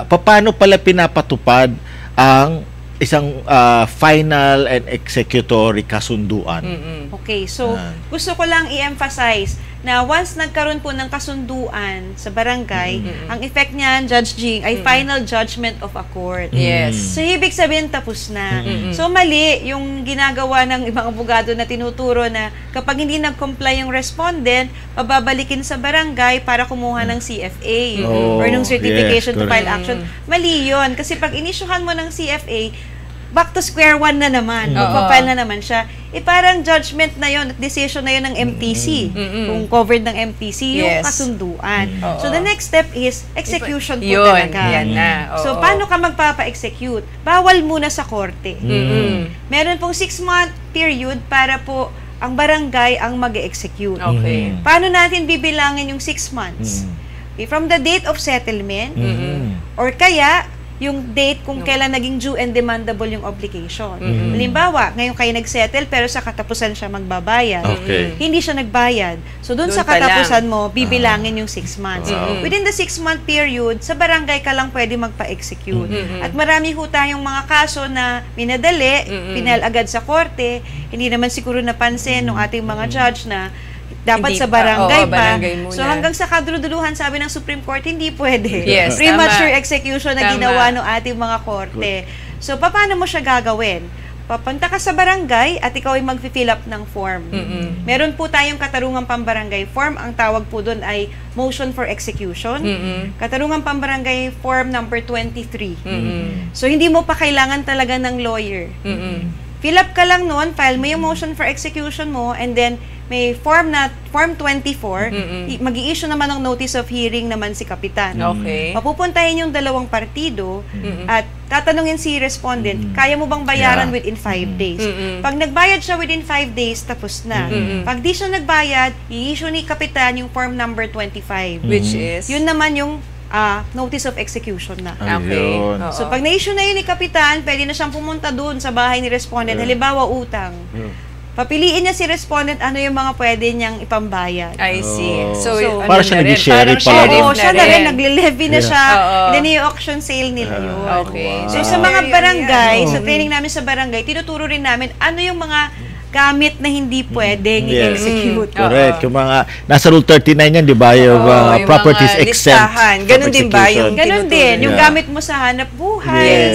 Paano pala pinapatupad ang isang final and executory kasunduan? Okay, so gusto ko lang i-emphasize na once nagkaroon po ng kasunduan sa barangay, ang effect niyan, Judge Jing, ay final judgment of a court. Yes. So, ibig sabihin, tapos na. So, mali yung ginagawa ng ibang abogado na tinuturo na kapag hindi nag-comply yung respondent, pababalikin sa barangay para kumuha ng CFA or ng certification to file action. Mali yun. Kasi pag inisyuhan mo ng CFA, back to square one na naman. Magpa-file na naman siya. Parang judgment na yon at decision na yon ng MTC. Kung covered ng MTC, yung kasunduan. So, the next step is execution po talaga. Yan na. So, paano ka magpapa-execute? Bawal muna sa korte. Meron pong 6-month period para po ang barangay ang mag-execute. Okay. Paano natin bibilangin yung 6 months? From the date of settlement, or kaya yung date kung kailan naging due and demandable yung obligation. Halimbawa, ngayon kayo nag-settle pero sa katapusan siya magbabayad. Hindi siya nagbayad. So, doon sa katapusan mo, bibilangin yung 6 months. Within the 6-month period, sa barangay ka lang pwede magpa-execute. At marami ho tayong mga kaso na minadali, pinal agad sa korte, hindi naman siguro napansin ng ating mga judge na dapat hindi sa barangay pa. Barangay So hanggang sa kaduluduluhan, sabi ng Supreme Court, hindi pwede. Yes, premature execution na Tama. ginawa ng ating mga korte. So paano mo siya gagawin? Papunta ka sa barangay at ikaw ay mag-fill up ng form. Meron po tayong katarungang pambarangay form. Ang tawag po doon ay motion for execution. Katarungang pambarangay form number 23. So hindi mo pa kailangan talaga ng lawyer. Fill up ka lang noon, file mo yung motion for execution mo, and then may form 24, mag-i-issue naman ng notice of hearing naman si Kapitan. Okay. Mapupuntahin yung dalawang partido at tatanungin si respondent, kaya mo bang bayaran within 5 days? Pag nagbayad siya within 5 days, tapos na. Pag di siya nagbayad, i-issue ni Kapitan yung form number 25. Which is? Yun naman yung notice of execution na. Okay. So, pag na-issue na yun ni Kapitan, pwede na siyang pumunta doon sa bahay ni respondent. Halimbawa, utang. Papiliin niya si respondent ano yung mga pwede niyang ipambayad. I see. So para siya naging sheriff pala din. Oo, siya na rin. Nagle-levy na siya. Oo. And then yung auction sale nila yun. Okay. So, sa mga barangay, sa training namin sa barangay, tinuturo rin namin ano yung mga gamit na hindi pwedeng i-execute. Correct. Yung mga, nasa Rule 39 yan, di ba? Yung properties mga exempt. listahan. Ganun din ba yung Ganun din. Yung gamit mo sa hanap buhay.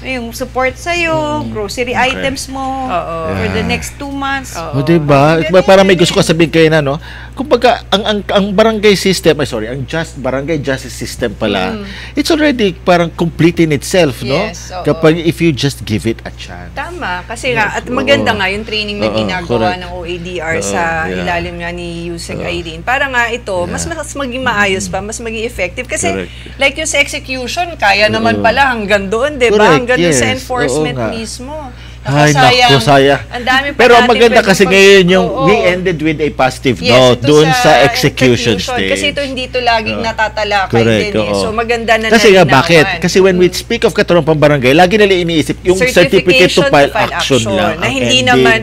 yung support sa'yo, grocery items mo for the next 2 months. O, diba? Parang may gusto ko sabihin kayo na, no? Kumbaga, ang barangay system, ang barangay justice system pala, it's already parang complete in itself, no? Yes, oo. Kapag if you just give it a chance. Tama. Kasi nga, at maganda nga yung training na ginagawa ng OADR sa ilalim nga ni Yusek Irene. Para nga ito, mas maging maayos pa, mas maging effective. Kasi, like yung sa execution, kaya naman pala hanggang doon, diba? Hanggang doon sa enforcement mismo. Ay, naku, sayang. Ang dami pa Pero natin maganda kasi ngayon yung we Oo. ended with a positive Yes, note ito doon sa execution stage. Kasi ito hindi ito laging natatalakay Correct, din eh. oo. So maganda na Kasi nga, nalinawan. bakit? Kasi when we speak of Katarungang Pambarangay, lagi nila iniisip yung certificate to file action lang. Na ang hindi ending. naman,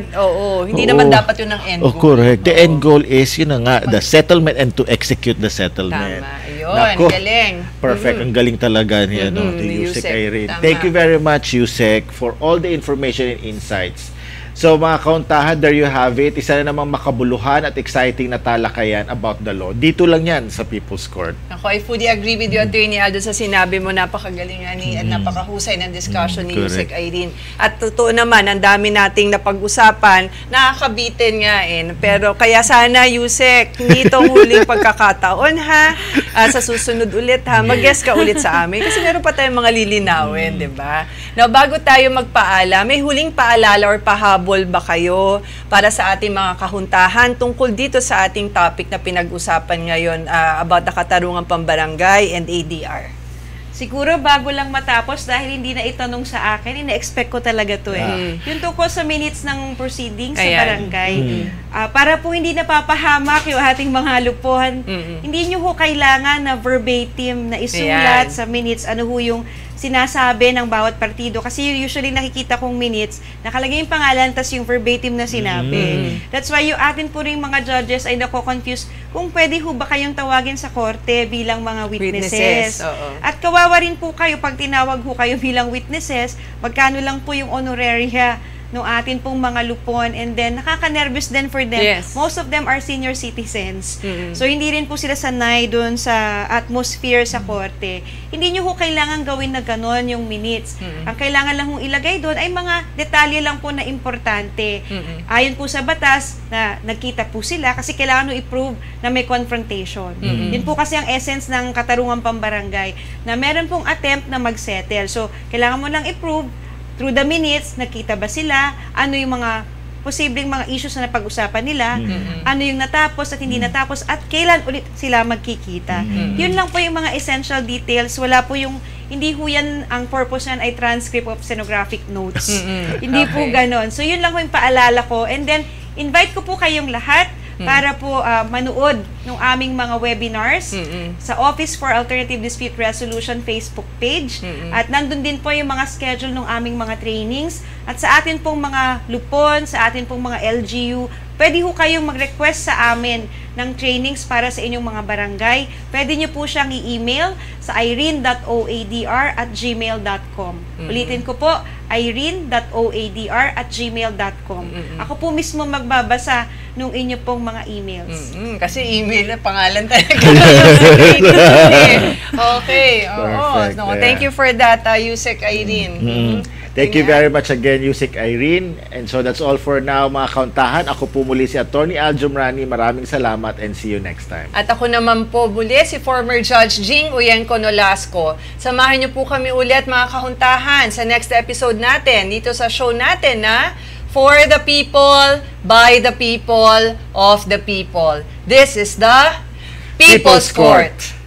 hindi naman dapat yun ang end goal. Correct. The end goal is, yun na nga, the settlement and to execute the settlement. Tama. Ayun, Naku, galing. perfect. Ang galing talaga niya, no, to ni Yusek Yusek. Irene. Tama. Thank you very much, Yusek, for all the information and insights. So mga kauntahan, there you have it. Isa na namang makabuluhan at exciting na talakayan about the law. Dito lang yan sa People's Court. Ako, I fully agree with you, Attorney Aldo, sa sinabi mo, napakagaling nga at napakahusay ng discussion ni Yusek Irene. At totoo naman, ang dami nating napag-usapan, nakakabitin nga Pero kaya sana, Yusek, hindi itong huling pagkakataon, ha? Sa susunod ulit, ha? Mag-guest ka ulit sa amin. Kasi meron pa tayong mga lilinawin, di ba? Now, bago tayo magpaalam, may huling paalala or pahabol ba kayo para sa ating mga kahuntahan tungkol dito sa ating topic na pinag-usapan ngayon about the Katarungang Pambarangay and ADR? Siguro bago lang matapos, dahil hindi na itanong sa akin, ina-expect ko talaga to Yung tungkol sa minutes ng proceedings sa barangay. Para po hindi napapahamak yung ating mga lupuhan, hindi nyo ho kailangan na verbatim na isulat sa minutes ano ho yung sinasabi ng bawat partido. Kasi usually nakikita kong minutes, nakalagay yung pangalan, tas yung verbatim na sinabi. That's why yung atin po rin mga judges ay nako-confuse kung pwede ho ba kayong tawagin sa korte bilang mga witnesses. At kawawa rin po kayo pag tinawag ho kayo bilang witnesses, magkano lang po yung honoraria ng atin pong mga lupon, and then nakaka-nervous din for them. Most of them are senior citizens. So hindi rin po sila sanay doon sa atmosphere sa korte. Hindi nyo ho kailangan gawin na ganon yung minutes. Ang kailangan lang hong ilagay doon ay mga detalye lang po na importante. Ayon po sa batas na nagkita po sila kasi kailangan nyo i-prove na may confrontation. Yun po kasi ang essence ng Katarungang Pambarangay, na meron pong attempt na mag-settle. So kailangan mo lang i-prove through the minutes, nakita ba sila, ano yung mga posibleng mga issues na napag-usapan nila, ano yung natapos at hindi natapos, at kailan ulit sila magkikita. Yun lang po yung mga essential details. Wala po yung, hindi po yan, ang purpose yan ay transcript of stenographic notes. Hindi po ganon. So yun lang po yung paalala ko. And then, invite ko po kayong lahat para po manood ng aming mga webinars sa Office for Alternative Dispute Resolution Facebook page. At nandun din po yung mga schedule ng aming mga trainings. At sa atin pong mga lupon, sa atin pong mga LGU, pwede ho kayong mag-request sa amin ng trainings para sa inyong mga barangay. Pwede nyo po siyang i-email sa irene.oadr@gmail.com. Ulitin ko po, irene.oadr@gmail.com. Ako po mismo magbabasa nung inyo pong mga emails. Kasi email na pangalan talaga. Okay. No, thank you for that, Yusek Irene. Thank you very much again, Yusek Irene. And so that's all for now, mga kauntahan. Ako po muli si Attorney Al Jumrani. Maraming salamat and see you next time. At ako naman po muli si former Judge Jing Uyenko Nolasco. Samahan niyo po kami ulit, mga kahuntahan, sa next episode natin dito sa show natin na For the People, By the People, Of the People. This is the People's Court.